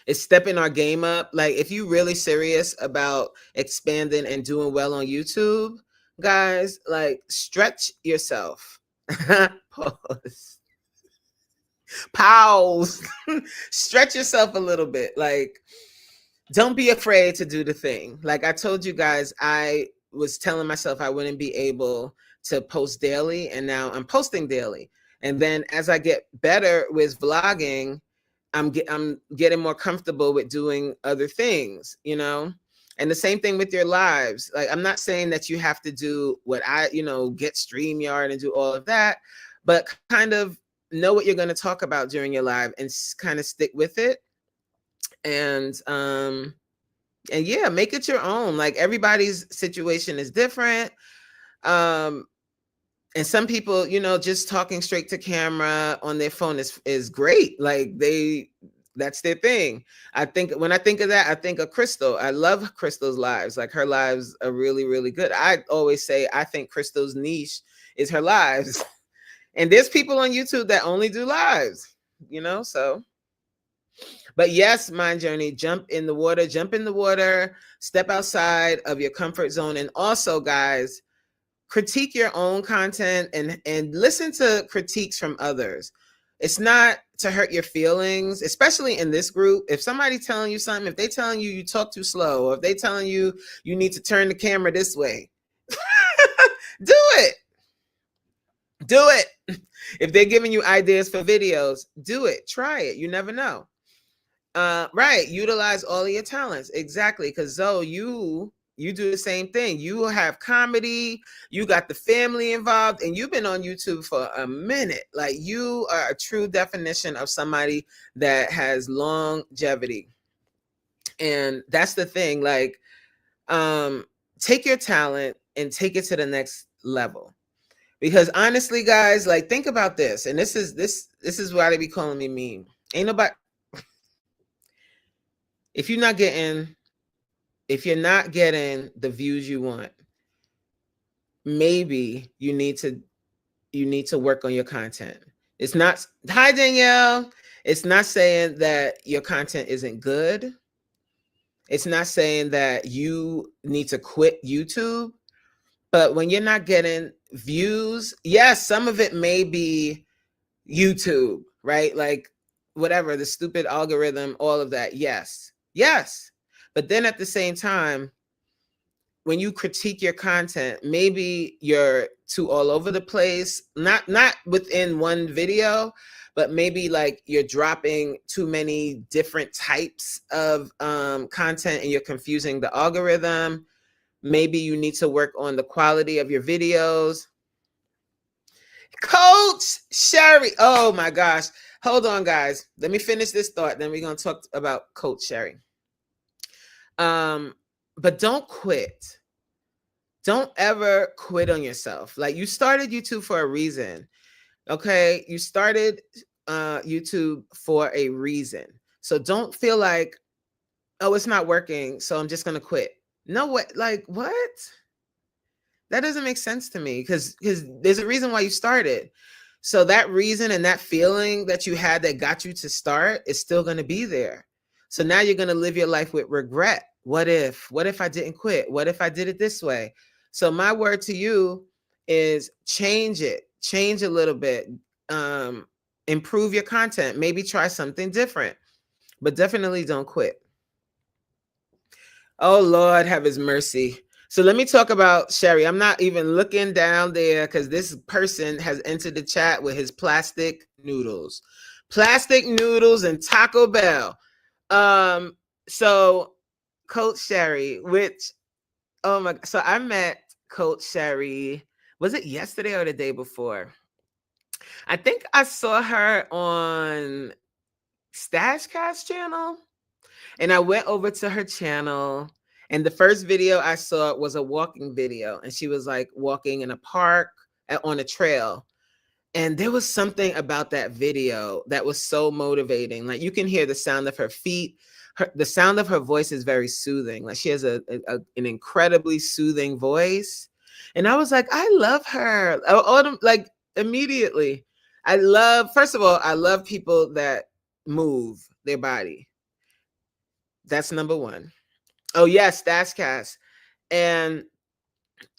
It's stepping our game up. Like if you're really serious about expanding and doing well on YouTube, guys, like stretch yourself. Pause. Pause. Stretch yourself a little bit. Like, don't be afraid to do the thing. Like I told you guys, I was telling myself I wouldn't be able to post daily, and now I'm posting daily. And then as I get better with vlogging, I'm getting more comfortable with doing other things, you know? And the same thing with your lives. Like, I'm not saying that you have to do what I, get StreamYard and do all of that, but kind of know what you're going to talk about during your live and kind of stick with it. And yeah, make it your own. Like, everybody's situation is different. And some people, just talking straight to camera on their phone is great. Like, that's their thing. When I think of that, I think of Crystal. I love Crystal's lives. Like, her lives are really, really good. I always say, I think Crystal's niche is her lives. And there's people on YouTube that only do lives, so. But yes, Mind Journey, jump in the water, step outside of your comfort zone. And also, guys, critique your own content and listen to critiques from others. It's not to hurt your feelings, especially in this group. If somebody's telling you something, if they telling you talk too slow, or if they telling you need to turn the camera this way, do it. Do it. If they're giving you ideas for videos, do it. Try it. You never know. Right. Utilize all of your talents. Exactly. Because Zoe, you do the same thing. You have comedy, you got the family involved, and you've been on YouTube for a minute. Like, you are a true definition of somebody that has longevity. And that's the thing. Like, take your talent and take it to the next level. Because honestly, guys, like, think about this. And this is why they be calling me mean. Ain't nobody. If you're not getting the views you want, maybe you need to work on your content. It's not, hi Danielle. It's not saying that your content isn't good. It's not saying that you need to quit YouTube. But when you're not getting views, yes, some of it may be YouTube, right? Like, whatever, the stupid algorithm, all of that. Yes. But then at the same time, when you critique your content, maybe you're too all over the place, not within one video, but maybe like you're dropping too many different types of content and you're confusing the algorithm. Maybe you need to work on the quality of your videos. Coach Sherry. Oh my gosh. Hold on, guys. Let me finish this thought. Then we're going to talk about Coach Sherry. But don't quit. Don't ever quit on yourself. Like, you started YouTube for a reason. Okay. You started YouTube for a reason. So don't feel like, oh, it's not working, so I'm just going to quit. No, what? Like, what? That doesn't make sense to me, because there's a reason why you started. So that reason and that feeling that you had that got you to start is still going to be there. So now you're going to live your life with regret. What if I didn't quit? What if I did it this way? So my word to you is change it. Change a little bit. Improve your content. Maybe try something different, but definitely don't quit. Oh, Lord, have his mercy. So let me talk about Sherry. I'm not even looking down there because this person has entered the chat with his plastic noodles and Taco Bell. So Coach Sherry, so I met Coach Sherry, was it yesterday or the day before? I think I saw her on Stashcast channel, and I went over to her channel, and the first video I saw was a walking video, and she was like walking in a park on a trail. And there was something about that video that was so motivating. Like, you can hear the sound of her feet. The sound of her voice is very soothing. Like, she has an incredibly soothing voice. And I was like, I love her. Like, immediately. First of all, I love people that move their body. That's number one. Oh, yes, Stashcast. And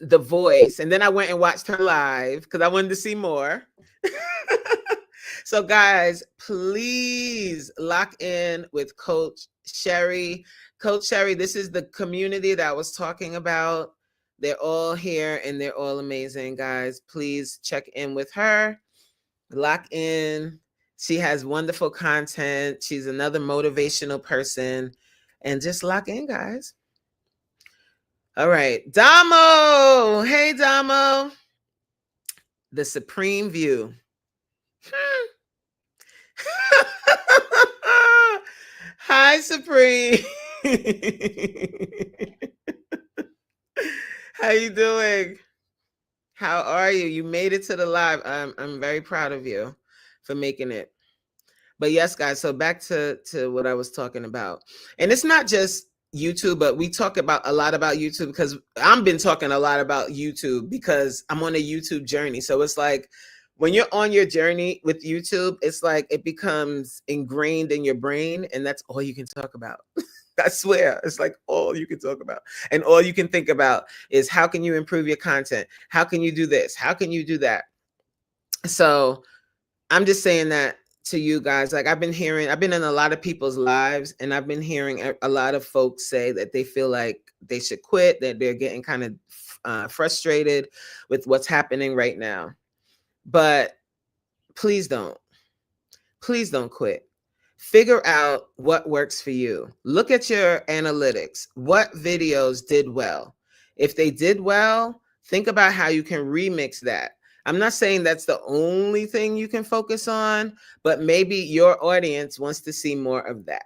The Voice. And then I went and watched her live because I wanted to see more. So guys, please lock in with Coach Sherry. Coach Sherry, this is the community that I was talking about. They're all here and they're all amazing, guys. Please check in with her. Lock in. She has wonderful content. She's another motivational person. And just lock in, guys. All right. Damo. Hey, Damo. The Supreme View. Hi, Supreme. How you doing? How are you? You made it to the live. I'm very proud of you for making it. But yes, guys, so back to what I was talking about. And it's not just YouTube, but we talk about a lot about YouTube because I've been talking a lot about YouTube because I'm on a YouTube journey. So it's like when you're on your journey with YouTube, it's like it becomes ingrained in your brain and that's all you can talk about. I swear, it's like all you can talk about. And all you can think about is how can you improve your content? How can you do this? How can you do that? So I'm just saying that to you guys. Like I've been in a lot of people's lives and I've been hearing a lot of folks say that they feel like they should quit, that they're getting kind of frustrated with what's happening right now. But please don't quit. Figure out what works for you. Look at your analytics. What videos did well? If they did well, think about how you can remix that. I'm not saying that's the only thing you can focus on, but maybe your audience wants to see more of that,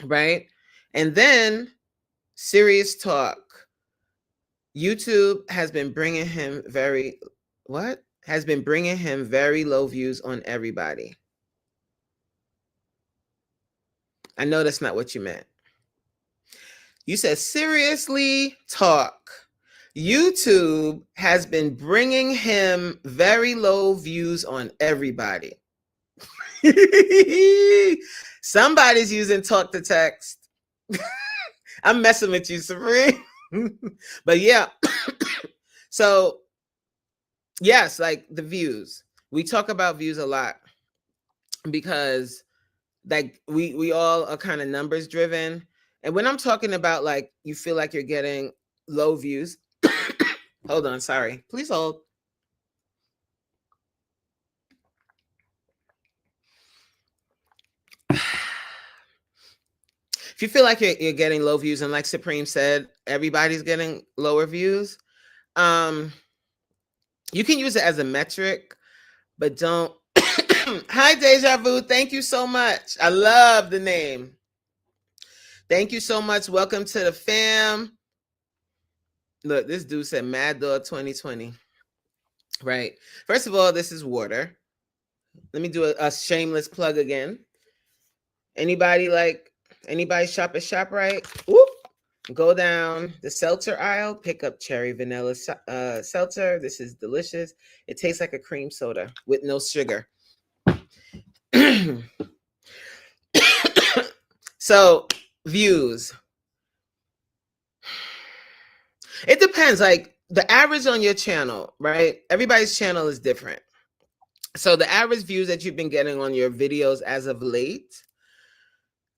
right? And then serious talk. YouTube has been bringing him very low views on everybody. I know that's not what you meant. You said seriously talk. YouTube has been bringing him very low views on everybody. Somebody's using talk to text. I'm messing with you, Supreme. But yeah. So yes, like the views. We talk about views a lot because like we all are kind of numbers driven. And when I'm talking about like you feel like you're getting low views, hold on, sorry. Please hold. If you feel like you're getting low views, and like Supreme said, everybody's getting lower views, you can use it as a metric, but don't. Hi, Deja Vu. Thank you so much. I love the name. Thank you so much. Welcome to the fam. Look, this dude said Mad Dog 2020. Right. First of all, this is water. Let me do a shameless plug again. Anybody shop at ShopRite? Whoop. Go down the seltzer aisle, pick up cherry vanilla seltzer. This is delicious. It tastes like a cream soda with no sugar. So, views. It depends. Like the average on your channel, right? Everybody's channel is different. So the average views that you've been getting on your videos as of late,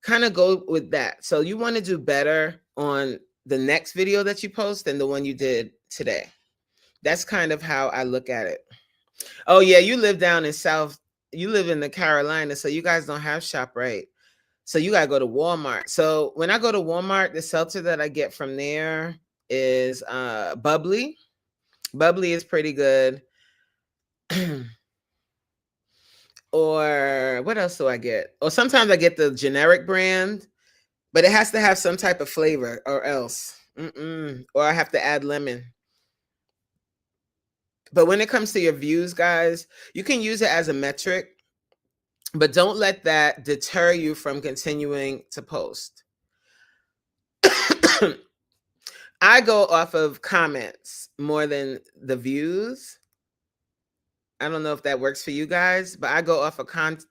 kind of go with that. So you want to do better on the next video that you post than the one you did today. That's kind of how I look at it. Oh yeah, you live down in you live in the Carolinas, so you guys don't have ShopRite. So you gotta go to Walmart. So when I go to Walmart, the seltzer that I get from there is bubbly. Bubbly is pretty good. Or what else do I get? Or sometimes I get the generic brand, but it has to have some type of flavor or else. Or I have to add lemon. But when it comes to your views, guys, you can use it as a metric, but don't let that deter you from continuing to post. I go off of comments more than the views. I don't know if that works for you guys, but I go off of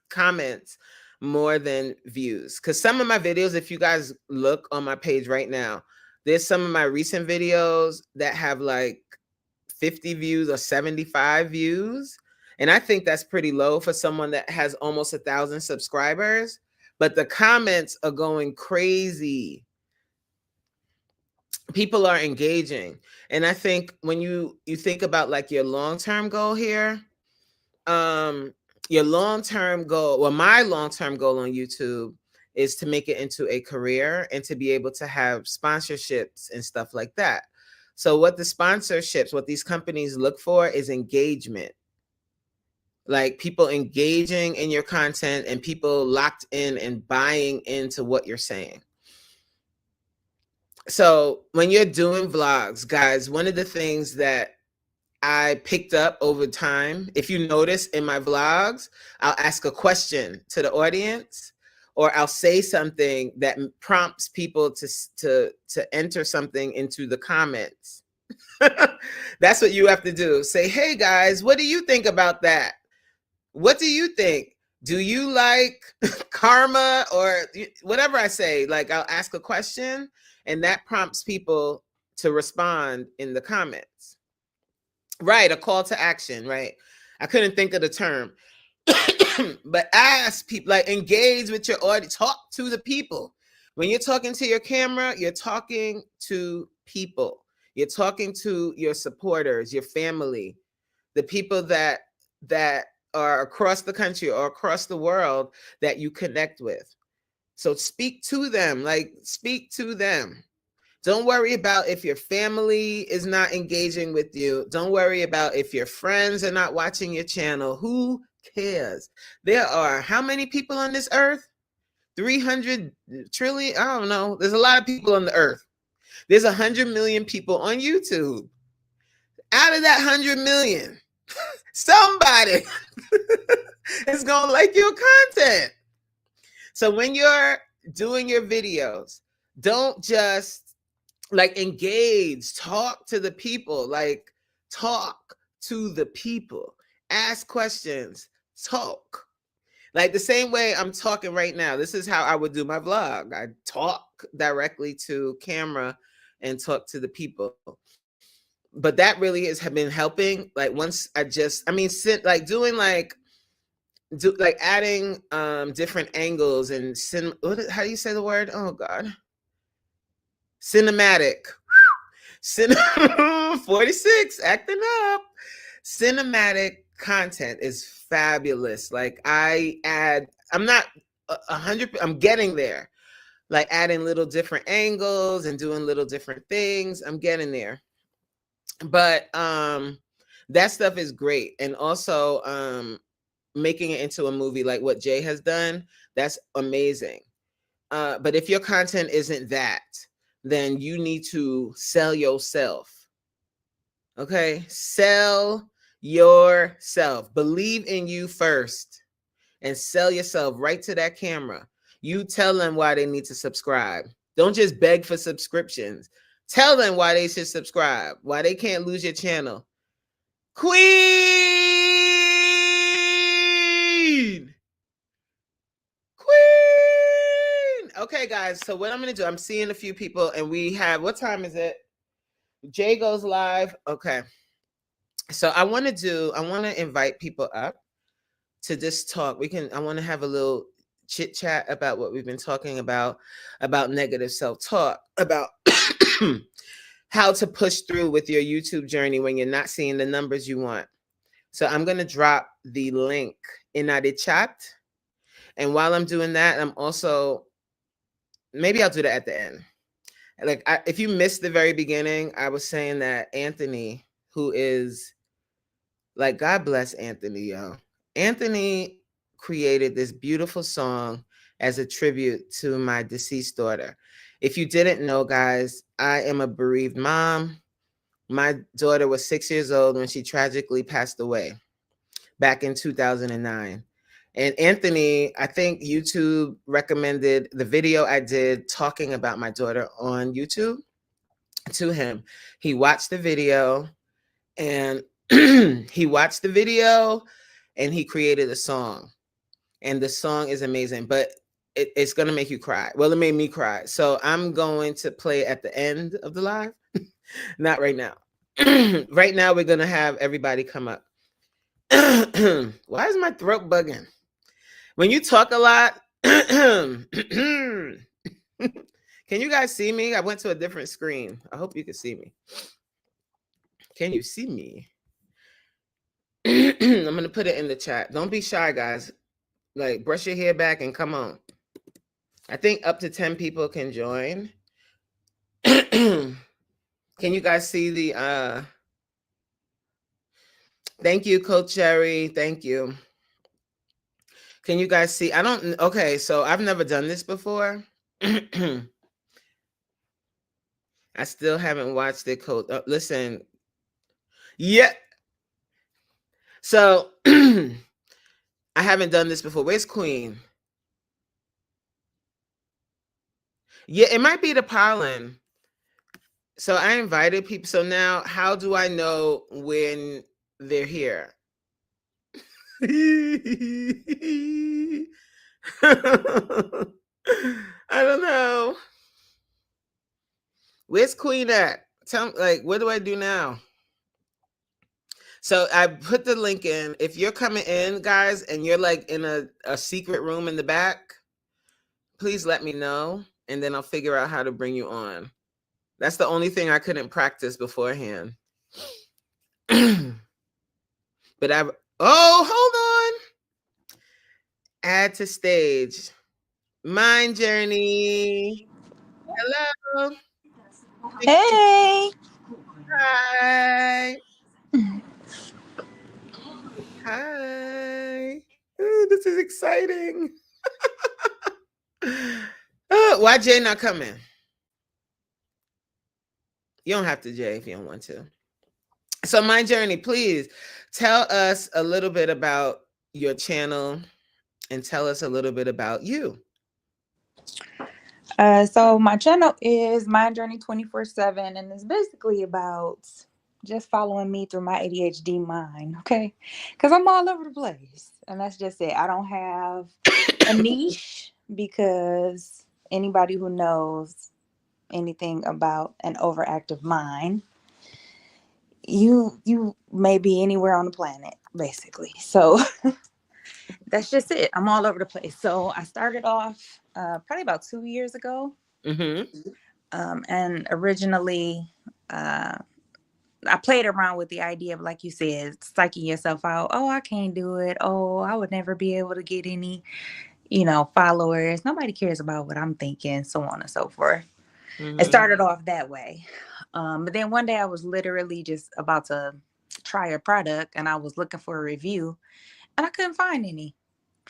comments more than views. Because some of my videos, if you guys look on my page right now, There's some of my recent videos that have like 50 views or 75 views. And I think that's pretty low for someone that has almost 1,000 subscribers. But the comments are going crazy. People are engaging. And I think when you think about like your long-term goal here, your long-term goal, well, my long-term goal on YouTube is to make it into a career and to be able to have sponsorships and stuff like that. So what the sponsorships, what these companies look for is engagement. Like people engaging in your content and people locked in and buying into what you're saying. So when you're doing vlogs, guys, one of the things that I picked up over time, if you notice in my vlogs, I'll ask a question to the audience, or I'll say something that prompts people to enter something into the comments. That's what you have to do. Say, hey guys, what do you think about that? What do you think? Do you like karma or whatever I say? Like I'll ask a question and that prompts people to respond in the comments. Right, a call to action, right? I couldn't think of the term. But ask people, like engage with your audience, talk to the people. When you're talking to your camera, you're talking to people. You're talking to your supporters, your family, the people that are across the country or across the world that you connect with. So speak to them, like speak to them. Don't worry about if your family is not engaging with you. Don't worry about if your friends are not watching your channel. Who cares? There are how many people on this earth? 300 trillion? I don't know. There's a lot of people on the earth. There's 100 million people on YouTube. Out of that 100 million, somebody is going to like your content. So when you're doing your videos, don't just like engage, talk to the people, like talk to the people, ask questions, talk. Like the same way I'm talking right now. This is how I would do my vlog. I talk directly to camera and talk to the people. But that really has been helping. Like once I mean, adding different angles and how do you say the word? Oh God. Cinematic. 46 acting up. Cinematic content is fabulous. Like I'm not 100, I'm getting there. Like adding little different angles and doing little different things. I'm getting there. But that stuff is great. And also making it into a movie like what Jay has done, that's amazing. But if your content isn't that, then you need to sell yourself. Okay? Sell yourself. Believe in you first and sell yourself right to that camera. You tell them why they need to subscribe. Don't just beg for subscriptions. Tell them why they should subscribe, why they can't lose your channel. Queen! Okay, guys, so what I'm going to do, I'm seeing a few people and we have, what time is it? Jay goes live. Okay. So I want to invite people up to just talk. I want to have a little chit chat about what we've been talking about negative self-talk, about how to push through with your YouTube journey when you're not seeing the numbers you want. So I'm going to drop the link in the chat. And while I'm doing that, I'm also, maybe I'll do that at the end. Like if you missed the very beginning, I was saying that Anthony, who is like, God bless Anthony, yo. Anthony created this beautiful song as a tribute to my deceased daughter. If you didn't know, guys, I am a bereaved mom. My daughter was 6 years old when she tragically passed away back in 2009. And Anthony, I think YouTube recommended the video I did talking about my daughter on YouTube to him. He watched the video and he created a song. And the song is amazing. But it's gonna make you cry. Well, it made me cry. So I'm going to play at the end of the live. Not right now. Right now, we're gonna have everybody come up. Why is my throat bugging? When you talk a lot, can you guys see me? I went to a different screen. I hope you can see me. Can you see me? I'm gonna put it in the chat. Don't be shy, guys. Like, brush your hair back and come on. I think up to 10 people can join. Can you guys see the thank you, Coach Cherry. Thank you. Can you guys see? Okay, so I've never done this before. I still haven't watched it, Coach. Listen. Yeah. So I haven't done this before. Where's Queen? Yeah, it might be the pollen. So I invited people. So now how do I know when they're here? I don't know. Where's Queen at? Tell me, like, what do I do now? So I put the link in. If you're coming in, guys, and you're like in a secret room in the back, please let me know, and then I'll figure out how to bring you on. That's the only thing I couldn't practice beforehand. But hold on. Add to stage. Mind Journey. Hello. Hey. Hi. Hi. Ooh, this is exciting. Why Jay not coming? You don't have to, Jay, if you don't want to. So, Mind Journey, please tell us a little bit about your channel and tell us a little bit about you. So my channel is Mind Journey 24/7, and it's basically about just following me through my ADHD mind, okay? Because I'm all over the place, and that's just it. I don't have a niche because anybody who knows anything about an overactive mind, you may be anywhere on the planet, basically. So that's just it. I'm all over the place. So I started off probably about 2 years ago. Mm-hmm. And originally, I played around with the idea of, like you said, psyching yourself out. Oh, I can't do it. Oh, I would never be able to get any, followers. Nobody cares about what I'm thinking, so on and so forth. Mm-hmm. It started off that way. But then one day I was literally just about to try a product, and I was looking for a review, and I couldn't find any.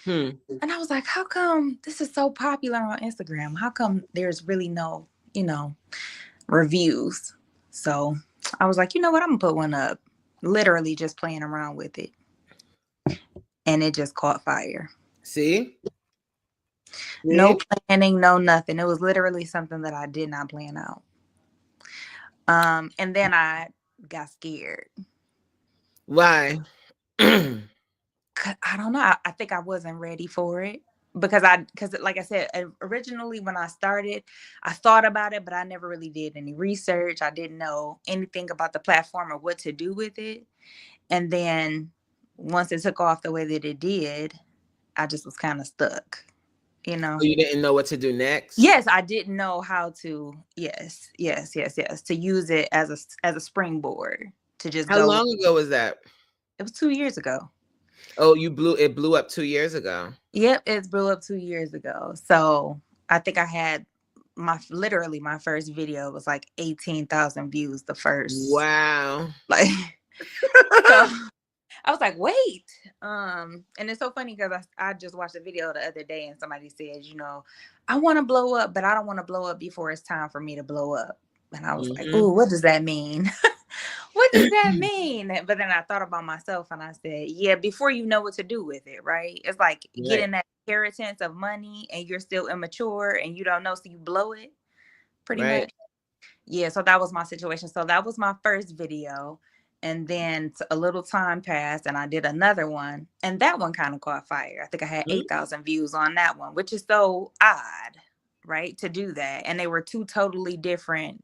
And I was like, how come this is so popular on Instagram? How come there's really no, reviews? So I was like, you know what? I'm going to put one up. Literally just playing around with it. And it just caught fire. See? No planning, no nothing. It was literally something that I did not plan out. And then I got scared. Why? I don't know. I think I wasn't ready for it. Because like I said, originally when I started, I thought about it, but I never really did any research. I didn't know anything about the platform or what to do with it. And then once it took off the way that it did, I just was kind of stuck, So you didn't know what to do next? Yes, I didn't know how to, yes, to use it as a springboard to just How long ago was that? It was 2 years ago. Oh, it blew up 2 years ago. Yep, it blew up 2 years ago. So I think I had literally my first video was like 18,000 views the first. Wow. Like, so I was like, wait. And it's so funny because I just watched a video the other day and somebody said, I want to blow up, but I don't want to blow up before it's time for me to blow up. And I was like, ooh, what does that mean? What does that mean? But then I thought about myself and I said, yeah, before you know what to do with it, right? It's like getting that inheritance of money and you're still immature and you don't know, so you blow it pretty much. Yeah, so that was my situation. So that was my first video. And then a little time passed and I did another one. And that one kind of caught fire. I think I had 8,000 views on that one, which is so odd, right? To do that. And they were two totally different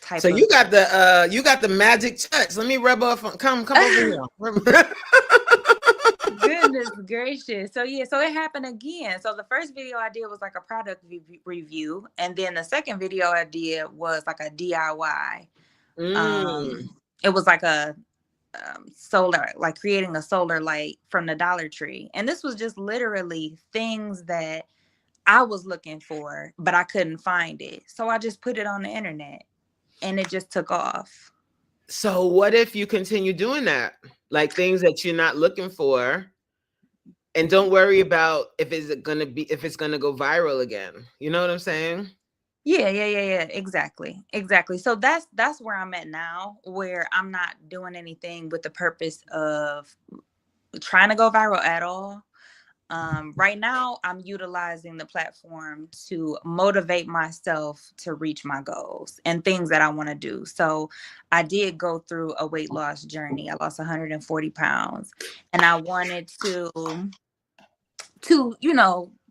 type So of. you got the magic touch. Let me rub off on, come over here. Goodness gracious. So yeah, so it happened again. So the first video I did was like a product review. And then the second video I did was like a DIY. It was like a solar, like creating a solar light from the Dollar Tree. And this was just literally things that I was looking for, but I couldn't find it. So I just put it on the internet and it just took off. So what if you continue doing that? Like things that you're not looking for, and don't worry about if it's gonna go viral again. You know what I'm saying? Yeah. Exactly. So that's where I'm at now, where I'm not doing anything with the purpose of trying to go viral at all. Right now, I'm utilizing the platform to motivate myself to reach my goals and things that I want to do. So I did go through a weight loss journey. I lost 140 pounds and I wanted to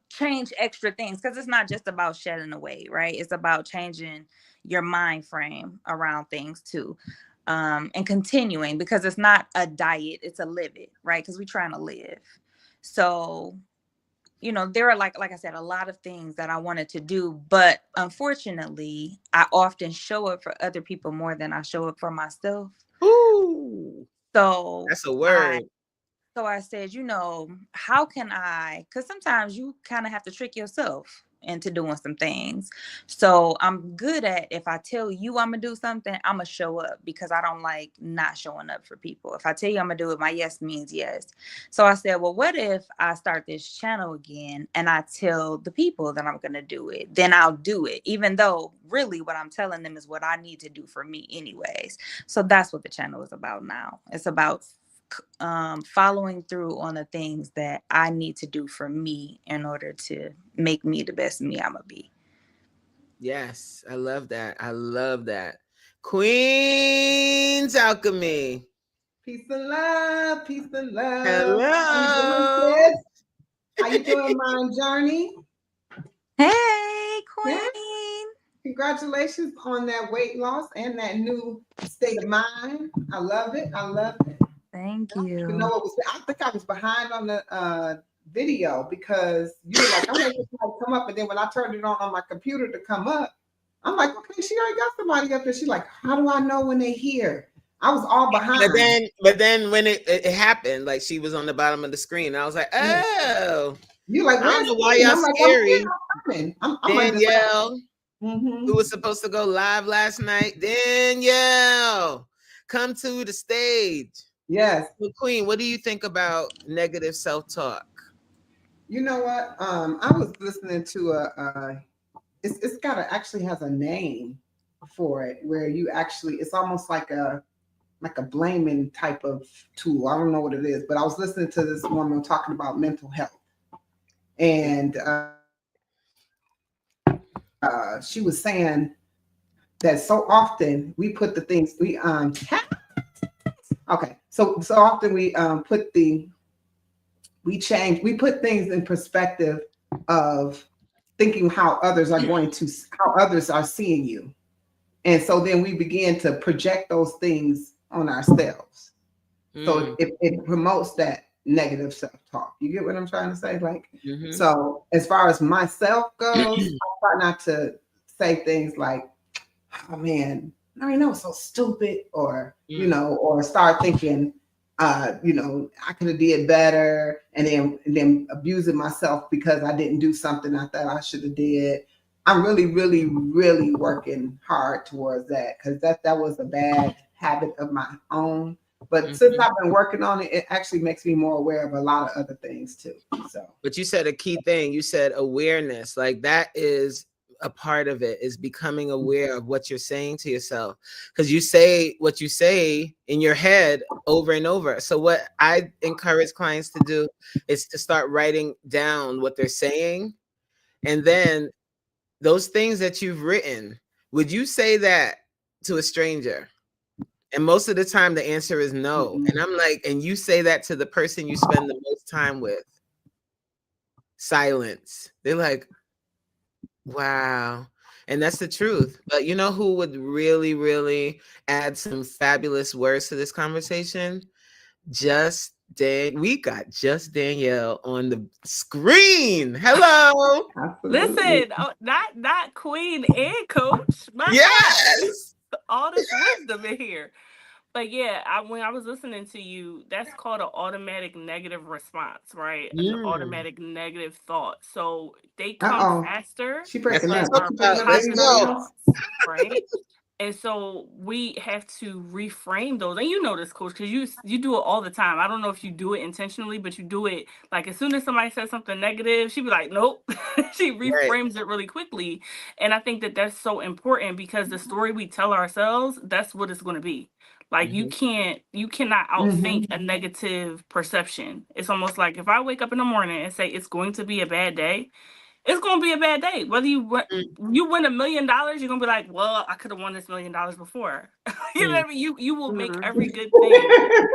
change extra things, because it's not just about shedding the weight, right? It's about changing your mind frame around things too. And continuing, because it's not a diet, it's a live it, right? Because we're trying to live. So, there are like I said, a lot of things that I wanted to do, but unfortunately, I often show up for other people more than I show up for myself. Ooh, so that's a word. I said, how can I, because sometimes you kind of have to trick yourself into doing some things. So I'm good at, if I tell you I'm going to do something, I'm going to show up, because I don't like not showing up for people. If I tell you I'm going to do it, my yes means yes. So I said, well, what if I start this channel again and I tell the people that I'm going to do it? Then I'll do it, even though really what I'm telling them is what I need to do for me anyways. So that's what the channel is about now. It's about following through on the things that I need to do for me in order to make me the best me I'm gonna be. Yes, I love that. Queen's Alchemy. Peace and love. Peace and love. Hello. How you doing, Mind Journey? Hey, Queen. Congratulations on that weight loss and that new state of mind. I love it. Thank you. You know what was? I think I was behind on the video, because you were like, I'm waiting for it to come up, and then when I turned it on my computer to come up, I'm like, okay, she already got somebody up there. She's like, how do I know when they're here? I was all behind. But then when it happened, like she was on the bottom of the screen, I was like, oh, you're like, I don't know why y'all scary. I'm Danielle, who was supposed to go live last night. Danielle, come to the stage. Yes. So Queen, what do you think about negative self-talk? You know what? I was listening to it's actually has a name for it, where you actually, it's almost like a blaming type of tool. I don't know what it is, but I was listening to this woman talking about mental health, and she was saying that so often we put the things we so often we put things in perspective of thinking how others are seeing you. And so then we begin to project those things on ourselves. So it promotes that negative self-talk. You get what I'm trying to say? Like, so as far as myself goes, I try not to say things like, oh man, I know it's so stupid, or, or start thinking, I could have did better, and then abusing myself because I didn't do something I thought I should have did. I'm really, really, really working hard towards that, because that was a bad habit of my own. But since I've been working on it, it actually makes me more aware of a lot of other things too. So, but you said a key thing. You said awareness. Like that is a part of it, is becoming aware of what you're saying to yourself, because you say what you say in your head over and over. So what I encourage clients to do is to start writing down what they're saying, and then those things that you've written, would you say that to a stranger? And most of the time, the answer is no. And I'm like, and you say that to the person you spend the most time with. Silence. They're like, wow. And that's the truth. But you know who would really, really add some fabulous words to this conversation? We got Just Danielle on the screen. Hello. Absolutely. Listen, not queen and coach. My God, Yes. all this wisdom in here. But yeah, when I was listening to you, that's called an automatic negative response, right? An Mm, automatic negative thought. So they come Uh-oh. faster She that's breaking what I'm up. than talking our She breaking about. up for Let's positive anybody go. else? thoughts, right? And so we have to reframe those. And you know this, coach, because you do it all the time. I don't know if you do it intentionally, but you do it like as soon as somebody says something negative, she be like, nope. She Right. reframes it really quickly. And I think that that's so important because the story we tell ourselves, that's what it's going to be. Like Mhm. you cannot outthink a negative perception. It's almost like if I wake up in the morning and say it's going to be a bad day, it's gonna be a bad day. Whether Mm, you win $1 million, you're gonna be like, well, I could have won this $1 million before. You know mm. what I mean? You will make Mhm. every good thing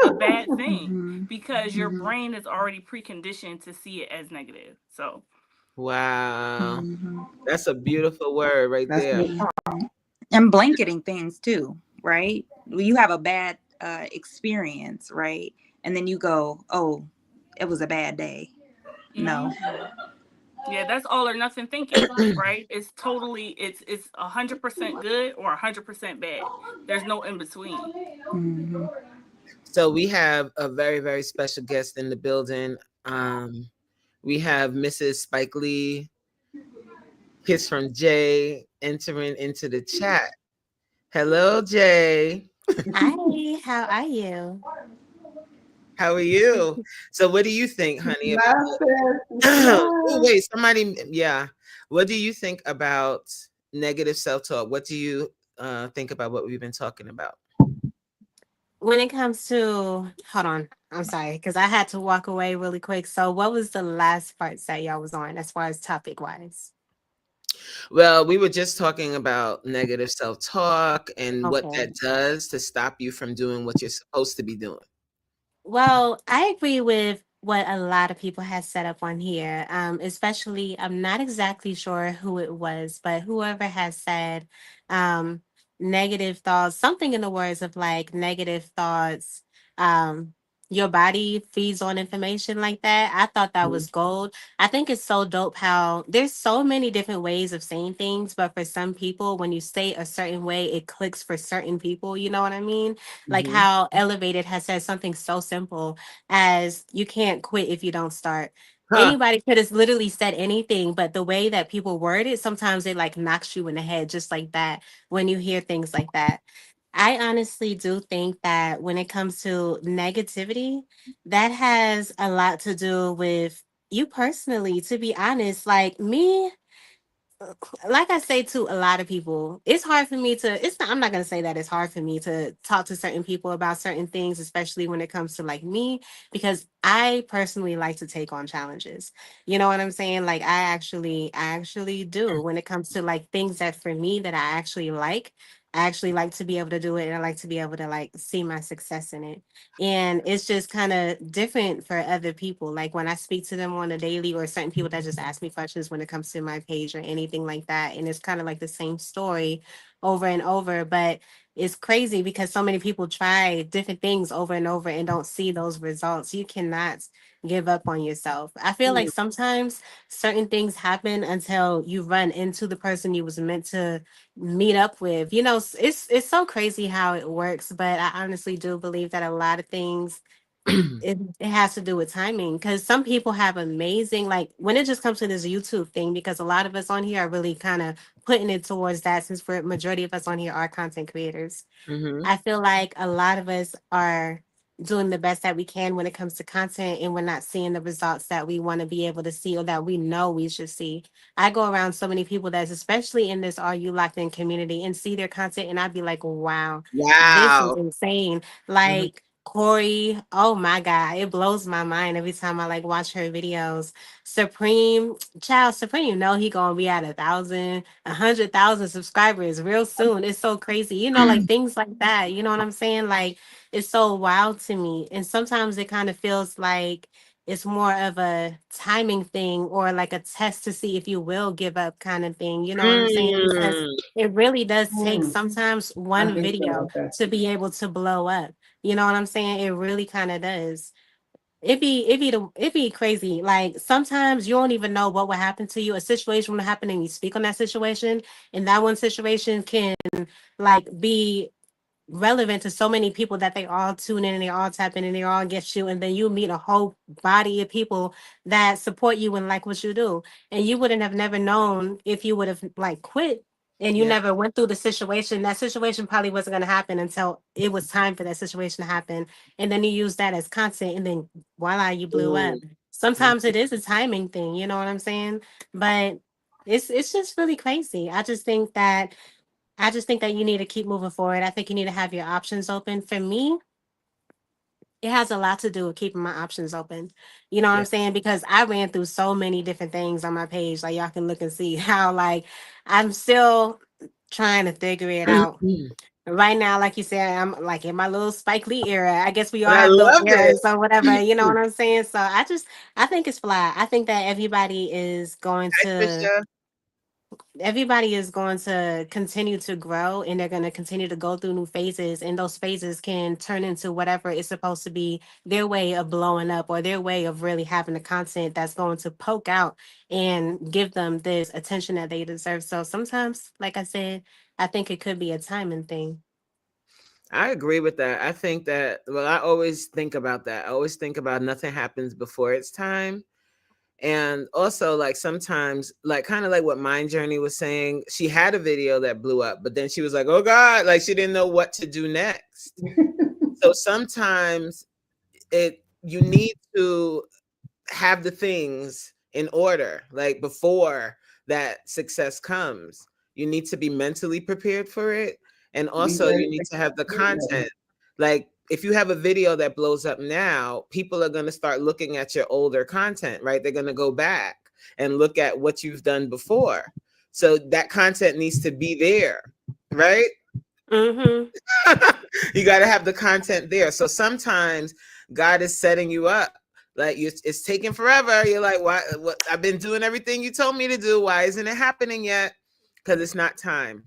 a bad thing Mhm. because your Mhm. brain is already preconditioned to see it as negative. So Wow. Mhm. That's a beautiful word right That's there. good. Mhm. And blanketing things too, right? You have a bad experience, right? And then you go, oh, it was a bad day. No. yeah, that's all or nothing thinking, right? It's totally it's 100% good or 100% bad. There's no in between. Mhm. So we have a very, very special guest in the building. Um, we have Mrs. Spike Lee, Kiss from Jay, entering into the chat. Hello, Jay. Hi, how are you? How are you? So what do you think, honey, about Nothing. oh wait, somebody yeah. What do you think about negative self-talk? What do you think about what we've been talking about? When it comes to, hold on, I'm sorry, because I had to walk away really quick. So, what was the last parts that y'all was on as far as topic wise? Well, we were just talking about negative self-talk and what Okay. that does to stop you from doing what you're supposed to be doing. Well, I agree with what a lot of people have set up on here. Especially, I'm not exactly sure who it was, but whoever has said um, negative thoughts, something in the words of like negative thoughts. Um, your body feeds on information like that. I thought that Mhm, was gold. I think it's so dope how there's so many different ways of saying things, but for some people, when you say a certain way, it clicks for certain people. You know what I mean? Like mhm. how Elevated has said something so simple as you can't quit if you don't start. Huh. Anybody could have literally said anything, but the way that people word it, sometimes it like knocks you in the head just like that when you hear things like that. I honestly do think that when it comes to negativity, that has a lot to do with you personally, to be honest. Like me, like I say to a lot of people, it's hard for me to, it's not, I'm not going to say that it's hard for me to talk to certain people about certain things, especially when it comes to like me, because I personally like to take on challenges. You know what I'm saying? Like I actually do when it comes to like things that for me that I actually like. I actually like to be able to do it and I like to be able to like see my success in it. And it's just kind of different for other people. Like when I speak to them on a daily or certain people that just ask me questions when it comes to my page or anything like that. And it's kind of like the same story over and over. But it's crazy because so many people try different things over and over and don't see those results. You cannot give up on yourself. I feel like sometimes certain things happen until you run into the person you was meant to meet up with. You know, it's so crazy how it works, but I honestly do believe that a lot of things it has to do with timing because some people have amazing like when it just comes to this YouTube thing because a lot of us on here are really kind of putting it towards that since for majority of us on here are content creators. Mhm. I feel like a lot of us are doing the best that we can when it comes to content and we're not seeing the results that we want to be able to see or that we know we should see. I go around so many people that's especially in this Are You Locked In community and see their content and I'd be like, wow, this is Wow. insane. Mhm. Like Corey, oh my God, it blows my mind every time I like watch her videos. Supreme, child, Supreme, you know he gonna be at 1,000, 100,000 subscribers real soon. It's so crazy, like things like that. You know what I'm saying? Like it's so wild to me, and sometimes it kind of feels like it's more of a timing thing or like a test to see if you will give up kind of thing. You know what I'm saying? Because Mm. it really does take Hmm. sometimes I one think so video about that. to be able to blow up. You know what I'm saying? It really kind of does. It be crazy. Like sometimes you don't even know what will happen to you. A situation will happen and you speak on that situation, and that one situation can like be relevant to so many people that they all tune in and they all tap in and they all get you, and then you meet a whole body of people that support you and like what you do, and you wouldn't have never known if you would have like quit and you Yeah. never went through the situation. That situation probably wasn't going to happen until it was time for that situation to happen, and then you use that as content, and then voila, you blew up. Mm. Sometimes it is a timing thing, you know what I'm saying? But it's just really crazy. I just think that you need to keep moving forward. I think you need to have your options open. For me, it has a lot to do with keeping my options open. You know what Yeah. I'm saying? Because I ran through so many different things on my page. Like y'all can look and see how like I'm still trying to figure it out. Right now, like you said, I'm like in my little Spike Lee era. I guess we all But I have little love it. eras or whatever. You know what I'm saying? So I think it's fly. I think that Hi, Trisha. everybody is going to continue to grow, and they're going to continue to go through new phases, and those phases can turn into whatever is supposed to be their way of blowing up or their way of really having the content that's going to poke out and give them this attention that they deserve. So sometimes, like I said, I think it could be a timing thing. I agree with that. I think that, well, I always think about that. I always think about nothing happens before it's time. And also, like, sometimes, like, kind of like what Mind Journey was saying, she had a video that blew up, but then she was like, oh God, like, she didn't know what to do next. So sometimes you need to have the things in order, like, before that success comes. You need to be mentally prepared for it. And Be also, ready you need to to have the get ready. content. Like, if you have a video that blows up now, people are going to start looking at your older content, right? They're going to go back and look at what you've done before. So that content needs to be there, right? Mm-hmm. You got to have the content there. So sometimes God is setting you up. Like, it's taking forever. You're like, why? What? I've been doing everything you told me to do. Why isn't it happening yet? Because it's not time.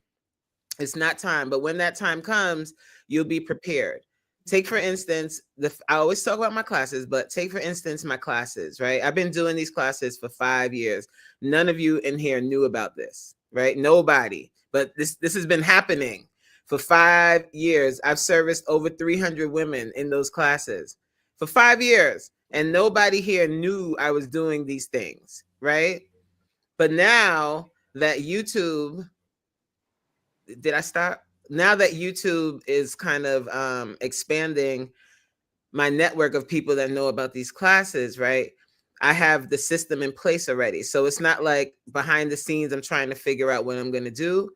It's not time. But when that time comes, you'll be prepared. Take, for instance, I always talk about my classes, but take, for instance, my classes, right? I've been doing these classes for 5 years. None of you in here knew about this, right? Nobody. But this has been happening for 5 years. I've serviced over 300 women in those classes for 5 years. And nobody here knew I was doing these things, right? But now that YouTube, did I stop? Now that YouTube is kind of expanding my network of people that know about these classes, right? I have the system in place already. So it's not like behind the scenes, I'm trying to figure out what I'm going to do.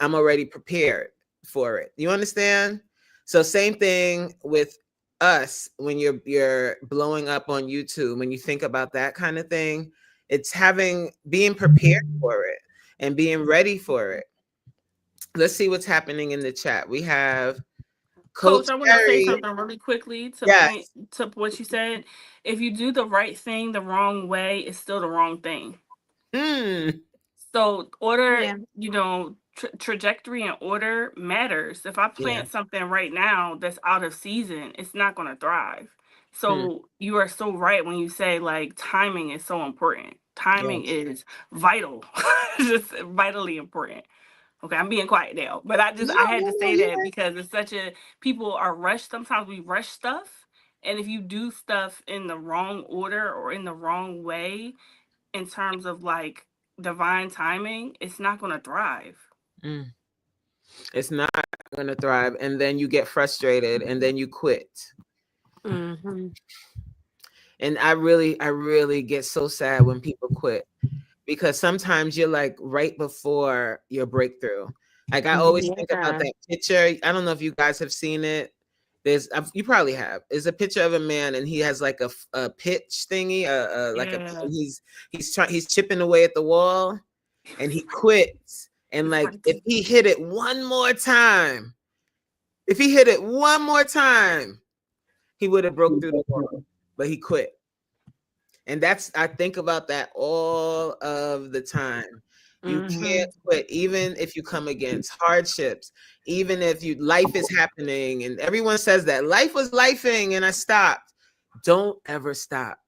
I'm already prepared for it. You understand? So same thing with us when you're blowing up on YouTube, when you think about that kind of thing, it's being prepared for it and being ready for it. Let's see what's happening in the chat. We have Coach Coach, I want to say Terry. something really quickly to Yes. point to what you said. If you do the right thing the wrong way, it's still the wrong thing. Hmm. So order, Yeah. trajectory and order matters. If I Yeah. plant something right now that's out of season, it's not going to thrive. Hmm. So you are so right when you say like timing is so important. Timing Yes. is vital, just vitally important. Okay, I'm being quiet now, but No, I had to no, say you're that right. because it's such a people are rushed. Sometimes we rush stuff, and if you do stuff in the wrong order or in the wrong way, in terms of like divine timing, it's not going to thrive. Mm. It's not going to thrive. And then you get frustrated and then you quit. Mm-hmm. And I really get so sad when people quit, because sometimes you're like right before your breakthrough. Like, I always think about Yeah. that picture. I don't know if you guys have seen it. you probably have. It's a picture of a man, and he has like a pitch thingy, like Yeah. he's chipping away at the wall, and he quits. And like, if he hit it one more time, he would have broke through the wall, but he quit. And I think about that all of the time. You can't quit, even if you come against hardships, even if life is happening, and everyone says that life was lifing and I stopped. Don't ever stop.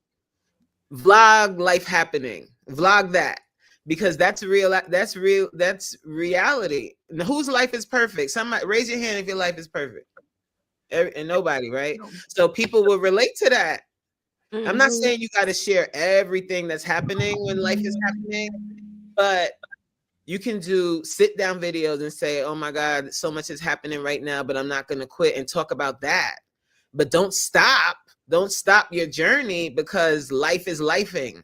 Vlog life happening. Vlog that, because that's real. That's real. That's reality. Now, whose life is perfect? Somebody raise your hand if your life is perfect. And nobody, right? So people will relate to that. I'm not saying you got to share everything that's happening when life is happening, but you can do sit down videos and say, oh my God, so much is happening right now, but I'm not going to quit, and talk about that. But don't stop. Don't stop your journey, because life is lifing.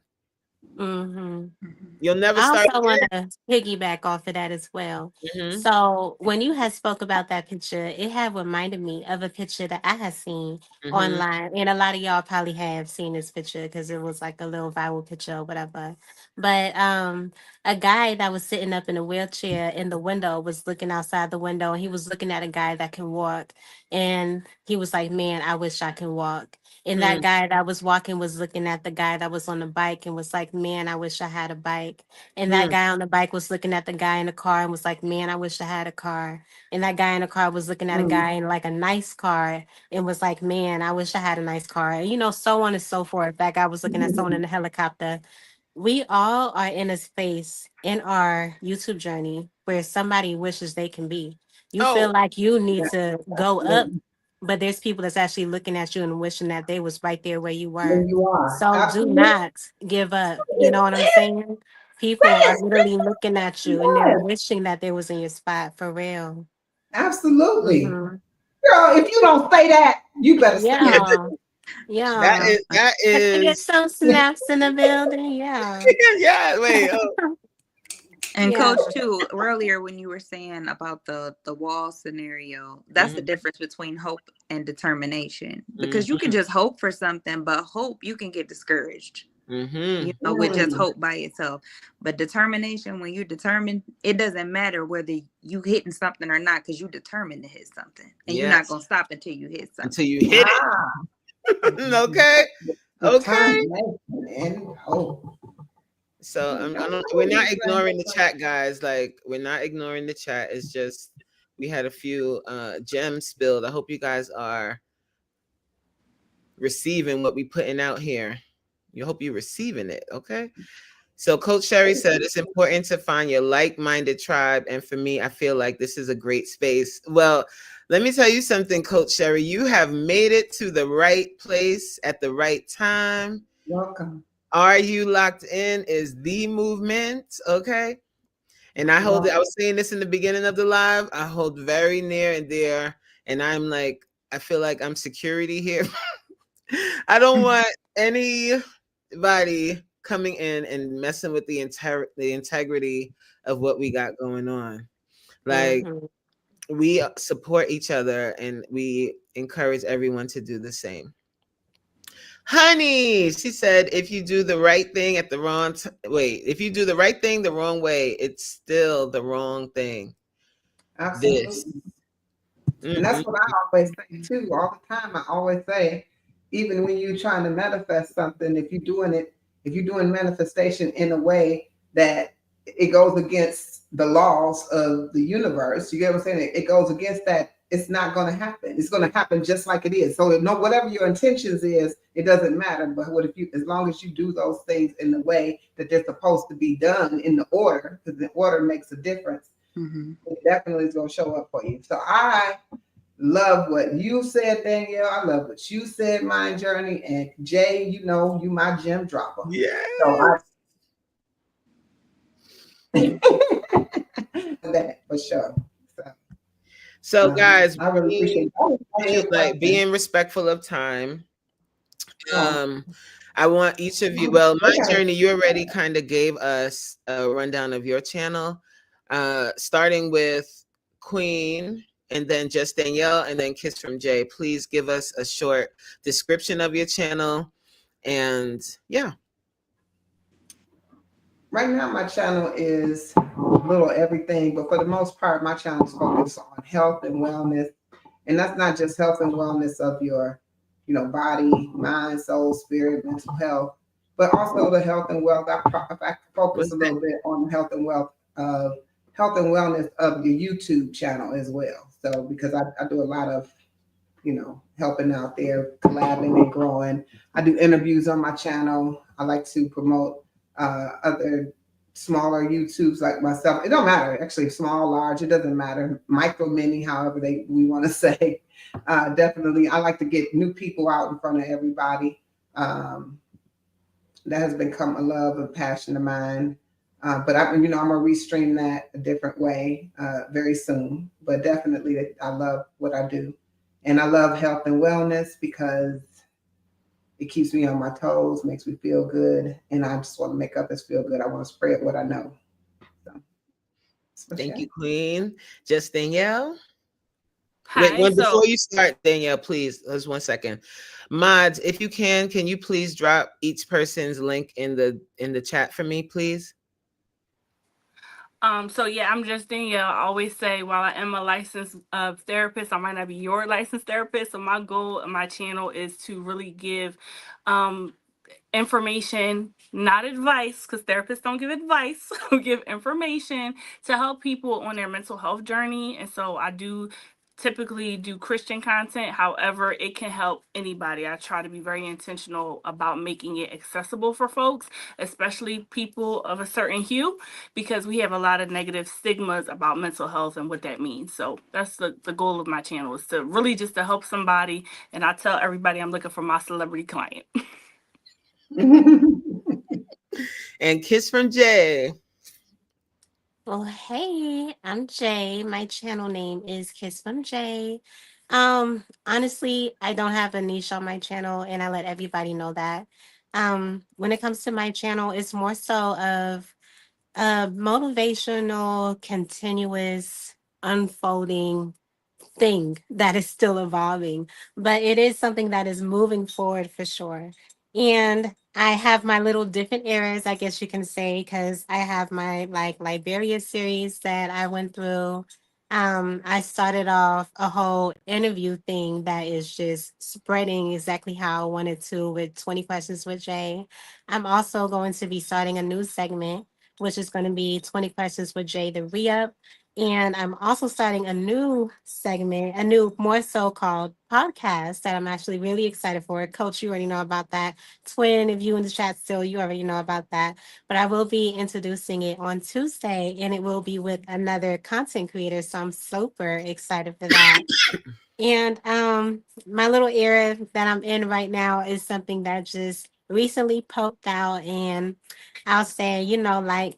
You'll never start. I also want to piggyback off of that as well. So when you had spoke about that picture, it had reminded me of a picture that I had seen online, and a lot of y'all probably have seen this picture because it was like a little viral picture or whatever. But a guy that was sitting up in a wheelchair in the window was looking outside the window, and he was looking at a guy that can walk, and he was like, "Man, I wish I could walk." And that guy that was walking was looking at the guy that was on the bike and was like, "Man, I wish I had a bike." And that guy on the bike was looking at the guy in the car and was like, "Man, I wish I had a car." And that guy in the car was looking at a guy in like a nice car and was like, "Man, I wish I had a nice car." And, you know, so on and so forth. That guy was looking at someone in the helicopter. We all are in a space in our YouTube journey where somebody wishes they can be. You feel like you need to go up, but there's people that's actually looking at you and wishing that they was right there where you were. You are. So Absolutely. do not give up. You know what I'm saying? People are literally looking at you and they're wishing that they was in your spot, for real. Absolutely. Girl, if you don't say that, you better say it. Yeah. That is. I get some snaps in the building. Yeah. Yeah. Wait. And Coach, too, earlier when you were saying about the wall scenario, that's the difference between hope and determination. Because you can just hope for something, but hope, you can get discouraged. You know, with just hope by itself. But determination, when you're determined, it doesn't matter whether you hitting something or not, because you're determined to hit something. And you're not gonna stop until you hit something. Until you hit it. Okay. Okay. And hope. So we're not ignoring the chat, guys. Like, we're not ignoring the chat. It's just we had a few gems spilled. I hope you guys are receiving what we putting out here. You hope you're receiving it, okay? So Coach Sherry said it's important to find your like-minded tribe. And for me, I feel like this is a great space. Well, let me tell you something, Coach Sherry. You have made it to the right place at the right time. Welcome. Are You Locked In is the movement, okay? And I hold it. I was saying this in the beginning of the live. I hold very near and dear. And I'm like, I feel like I'm security here. I don't want anybody coming in and messing with the integrity of what we got going on. Like, we support each other and we encourage everyone to do the same. Honey, she said, if you do the right thing at the wrong if you do the right thing the wrong way, it's still the wrong thing. Absolutely. And that's what I always say too. All the time, I always say, even when you're trying to manifest something, if you're doing manifestation in a way that it goes against the laws of the universe, you get what I'm saying? It goes against that. It's not going to happen. It's going to happen just like it is. So whatever your intentions is, it doesn't matter. But as long as you do those things in the way that they're supposed to be done, in the order, because the order makes a difference, it definitely is going to show up for you. So I love what you said, Danielle. I love what you said, Mind Journey. And Jay, you know, you my gem dropper. Yeah. So that for sure. So guys, I really appreciate being respectful of time. I want each of you, well, Mind Journey, you already kind of gave us a rundown of your channel, starting with Queen. and then just Danielle, and then Kiss from Jay. Please give us a short description of your channel. And yeah. Right now, my channel is a little everything, but for the most part, my channel is focused on health and wellness. And that's not just health and wellness of your, body, mind, soul, spirit, mental health, but also the health and wealth. I focus a little bit on health and wellness of your YouTube channel as well. So because I do a lot of, helping out there, collabing and growing. I do interviews on my channel. I like to promote other smaller YouTubes like myself. It don't matter, actually, small, large, it doesn't matter. Micro, mini, however we want to say. Definitely, I like to get new people out in front of everybody. That has become a love and passion of mine. But I'm gonna restream that a different way very soon. But definitely, I love what I do, and I love health and wellness because it keeps me on my toes, makes me feel good, and I just want to make others feel good. I want to spread what I know. So, Thank you, Queen. Just Danielle. Hi. Before you start, Danielle, please, just 1 second. Mods, if you can you please drop each person's link in the chat for me, please? So yeah, I'm just Danielle. I always say, while I am a licensed therapist, I might not be your licensed therapist. So my goal of my channel is to really give information, not advice, because therapists don't give advice. We give information to help people on their mental health journey. And so I do typically do Christian content. However, it can help anybody. I try to be very intentional about making it accessible for folks, especially people of a certain hue, because we have a lot of negative stigmas about mental health and what that means. So that's the goal of my channel, is to really just to help somebody. And I tell everybody I'm looking for my celebrity client. And Kiss from Jay. Well, hey, I'm Jay. My channel name is Kiss from Jay. Honestly, I don't have a niche on my channel, and I let everybody know that. When it comes to my channel, it's more so of a motivational, continuous, unfolding thing that is still evolving, but it is something that is moving forward for sure. And I have my little different eras, I guess you can say, because I have my like Liberia series that I went through. I started off a whole interview thing that is just spreading exactly how I wanted to with 20 Questions with Jay. I'm also going to be starting a new segment, which is going to be 20 Questions with Jay, the re-up. And I'm also starting a new segment, a new more so called podcast that I'm actually really excited for. Coach, you already know about that. Twin, if you in the chat still, you already know about that. But I will be introducing it on Tuesday, and it will be with another content creator. So I'm super excited for that. And my little era that I'm in right now is something that just recently poked out, and I'll say, like,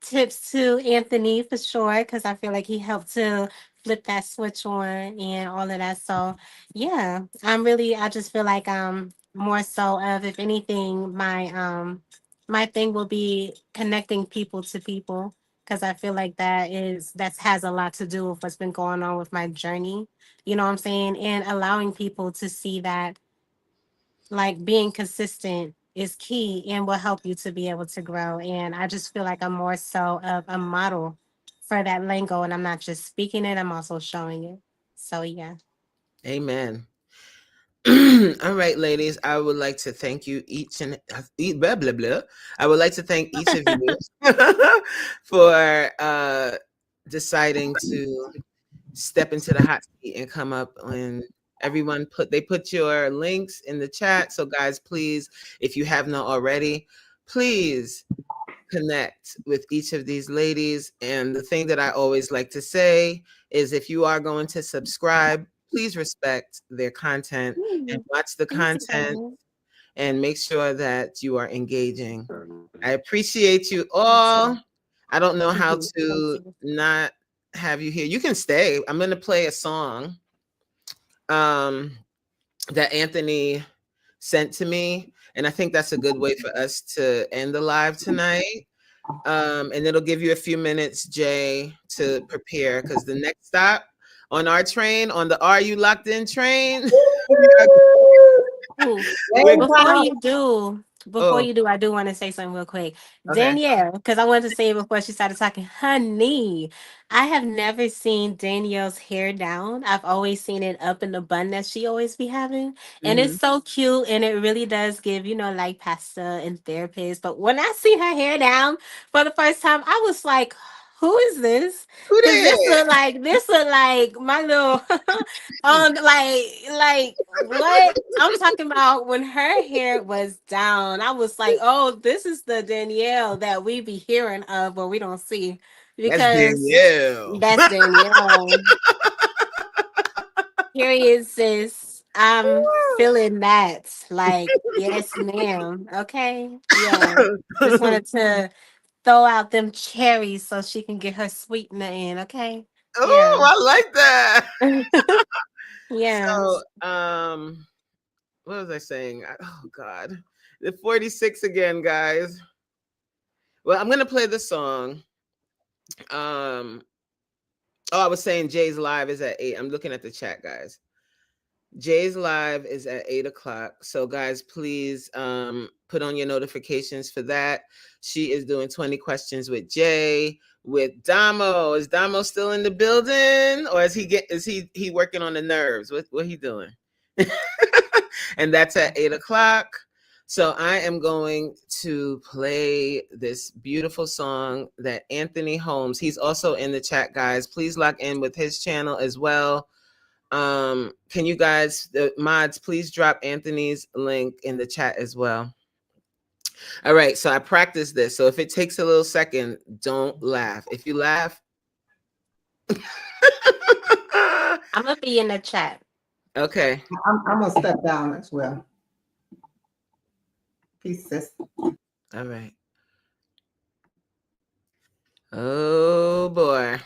tips to Anthony for sure, because I feel like he helped to flip that switch on and all of that. So yeah, I just feel like more so of, if anything, my thing will be connecting people to people, because I feel like that has a lot to do with what's been going on with my journey. You know what I'm saying? And allowing people to see that, like, being consistent is key and will help you to be able to grow. And I just feel like I'm more so of a model for that lingo, and I'm not just speaking it, I'm also showing it. So yeah. Amen. All right, ladies, I would like to thank you each and blah blah blah. I would like to thank each of you for deciding to step into the hot seat and come up. And everyone put your links in the chat. So guys, please, if you have not already, please connect with each of these ladies. And the thing that I always like to say is, if you are going to subscribe, please respect their content and watch the content and make sure that you are engaging. I appreciate you all. I don't know how to not have you here. You can stay. I'm going to play a song that Anthony sent to me, and I think that's a good way for us to end the live tonight. And it'll give you a few minutes, Jay, to prepare, because the next stop on our train, on the Are You Locked In train. Ooh, We're before Wow. you do, oh, I do want to say something real quick. okay. Danielle, because I wanted to say it before she started talking. Honey, I have never seen Danielle's hair down. I've always seen it up in the bun that she always be having. And Mhm. it's so cute and it really does give, like pasta and therapist. But when I see her hair down for the first time, I was like, who is this? Who Cause did? this look like my little like what I'm talking about when her hair was down. I was like, oh, this is the Danielle that we be hearing of, but we don't see That's because Danielle. that's Danielle. Period, sis. I'm feeling that. Like, yes, ma'am. Okay. Yeah. Just wanted to throw out them cherries so she can get her sweetener in. Okay. Yeah. Oh, I like that. Yeah. So, what was I saying? Oh God, the 46 again, guys. Well, I'm gonna play the song. Um, oh, I was saying Jay's live is at 8. I'm looking at the chat, guys. Jay's live is at 8 o'clock. So, guys, please put on your notifications for that. She is doing 20 questions with Jay, with Damo. Is Damo still in the building, or is he working on the nerves? What he doing? And that's at 8 o'clock. So I am going to play this beautiful song that Anthony Holmes. He's also in the chat, guys. Please lock in with his channel as well. Can you guys, the mods, please drop Anthony's link in the chat as well. All right, so I practiced this. So if it takes a little second, don't laugh. If you laugh, I'm gonna be in the chat. okay. I'm gonna step down as well. Peace, sis. All right. Oh boy.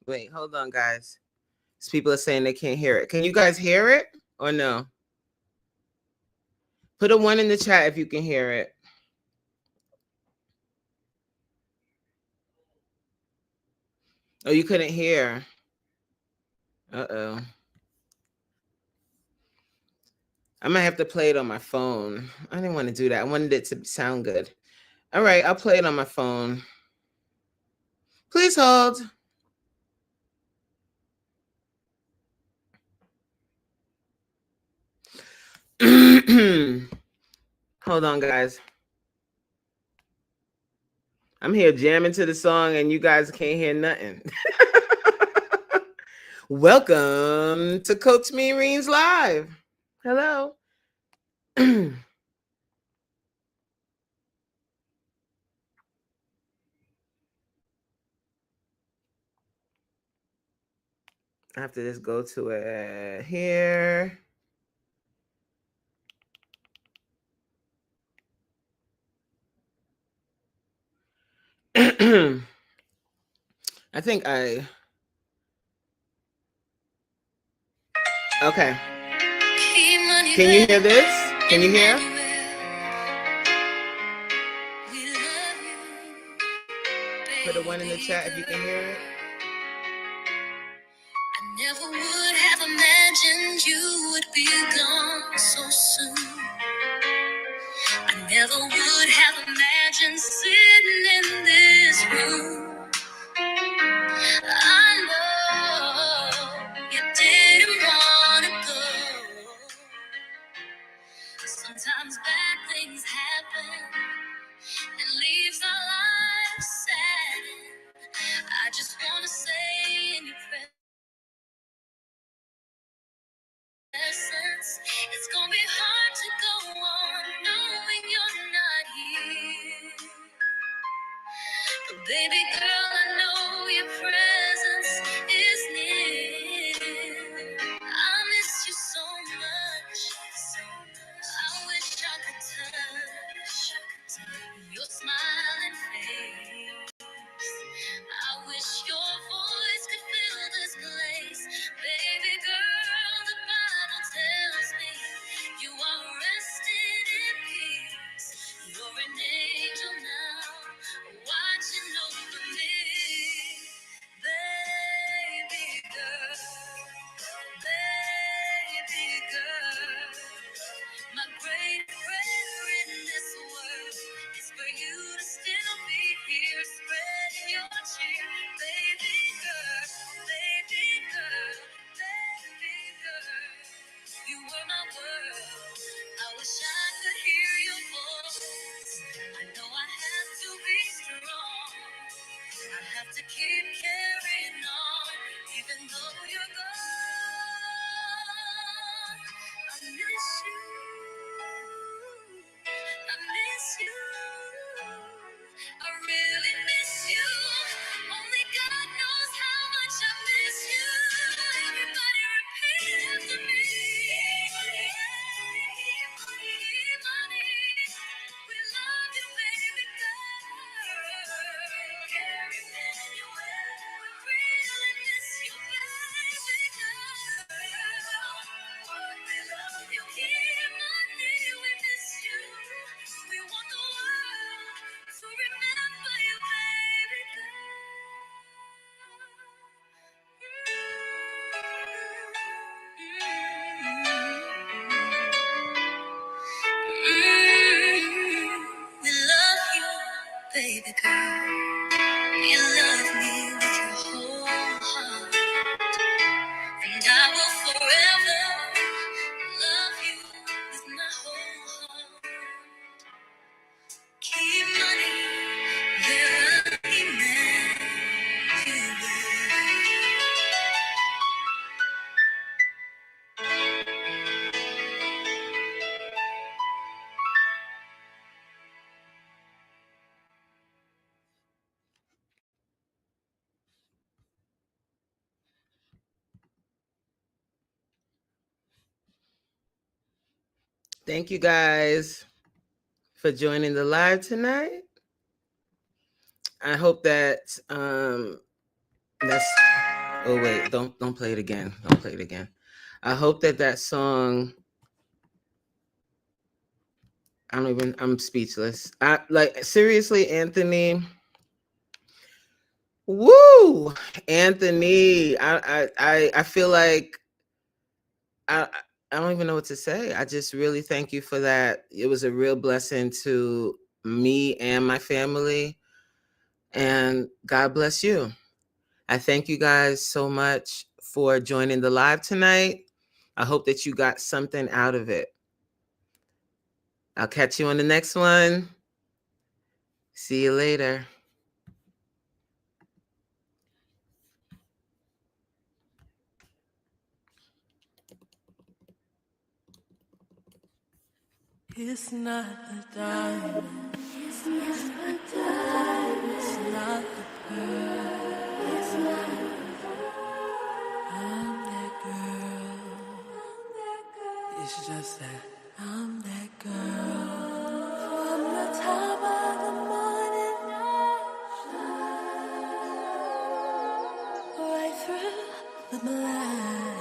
Wait, hold on, guys. People are saying they can't hear it. Can you guys hear it or no? Put a 1 in the chat if you can hear it. Oh, you couldn't hear. Uh-oh. I might have to play it on my phone. I didn't want to do that. I wanted it to sound good. All right, I'll play it on my phone. Please hold. Hold on, guys. I'm here jamming to the song and you guys can't hear nothing. Welcome to Coach Meereen's Live. Hello. I have to just go to it here. I think okay. Can you hear this? Can you hear? Put a 1 in the chat if you can hear it. I never would have imagined you would be gone so soon. I never would have imagined imagine sitting in this room. I know you didn't want to go. Sometimes bad things happen and leaves our lives sad. I just want to say in your presence, it's gonna be hard to go on knowing you're not here. But baby girl, I know your presence is near. I miss you so much. I wish I could touch your smiling face. I wish your voice could fill this place. Baby girl, the Bible tells me you are resting in peace. You're an angel now, watching over me. Baby girl, baby girl. My great prayer in this world is for you to still be here, spreading your cheer. Baby girl, baby girl, baby girl. You were my world. I wish I could hear your voice. I know I have to be strong. I have to keep carrying on, even though you're gone. I miss you. I miss you. I really miss you. Only God knows how much I miss you. Everybody repeat after me. Imani, we love you, baby girl. Carry Emmanuel, we really miss you, baby girl. We love you, Imani, we miss you. We want the world to remember you, baby girl. We love you, baby girl. You love me with your whole heart, and I will forever love you with my whole heart. Keep money where I met Thank you guys for joining the live tonight. I hope that that's oh wait, don't play it again. Don't play it again. I hope that song, I'm speechless. I like, seriously, Anthony. Woo! Anthony. I feel like I don't even know what to say. I just really thank you for that. It was a real blessing to me and my family. And God bless you. I thank you guys so much for joining the live tonight. I hope that you got something out of it. I'll catch you on the next one. See you later. It's not the diamond. It's not the diamond. It's not the pearl. It's not. I'm that girl. It's just that I'm that girl. From the top of the morning, right through the blind,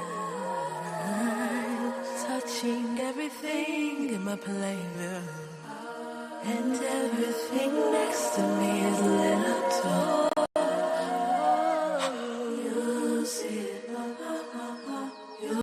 touching everything in my playroom, and everything next to me is lit up too.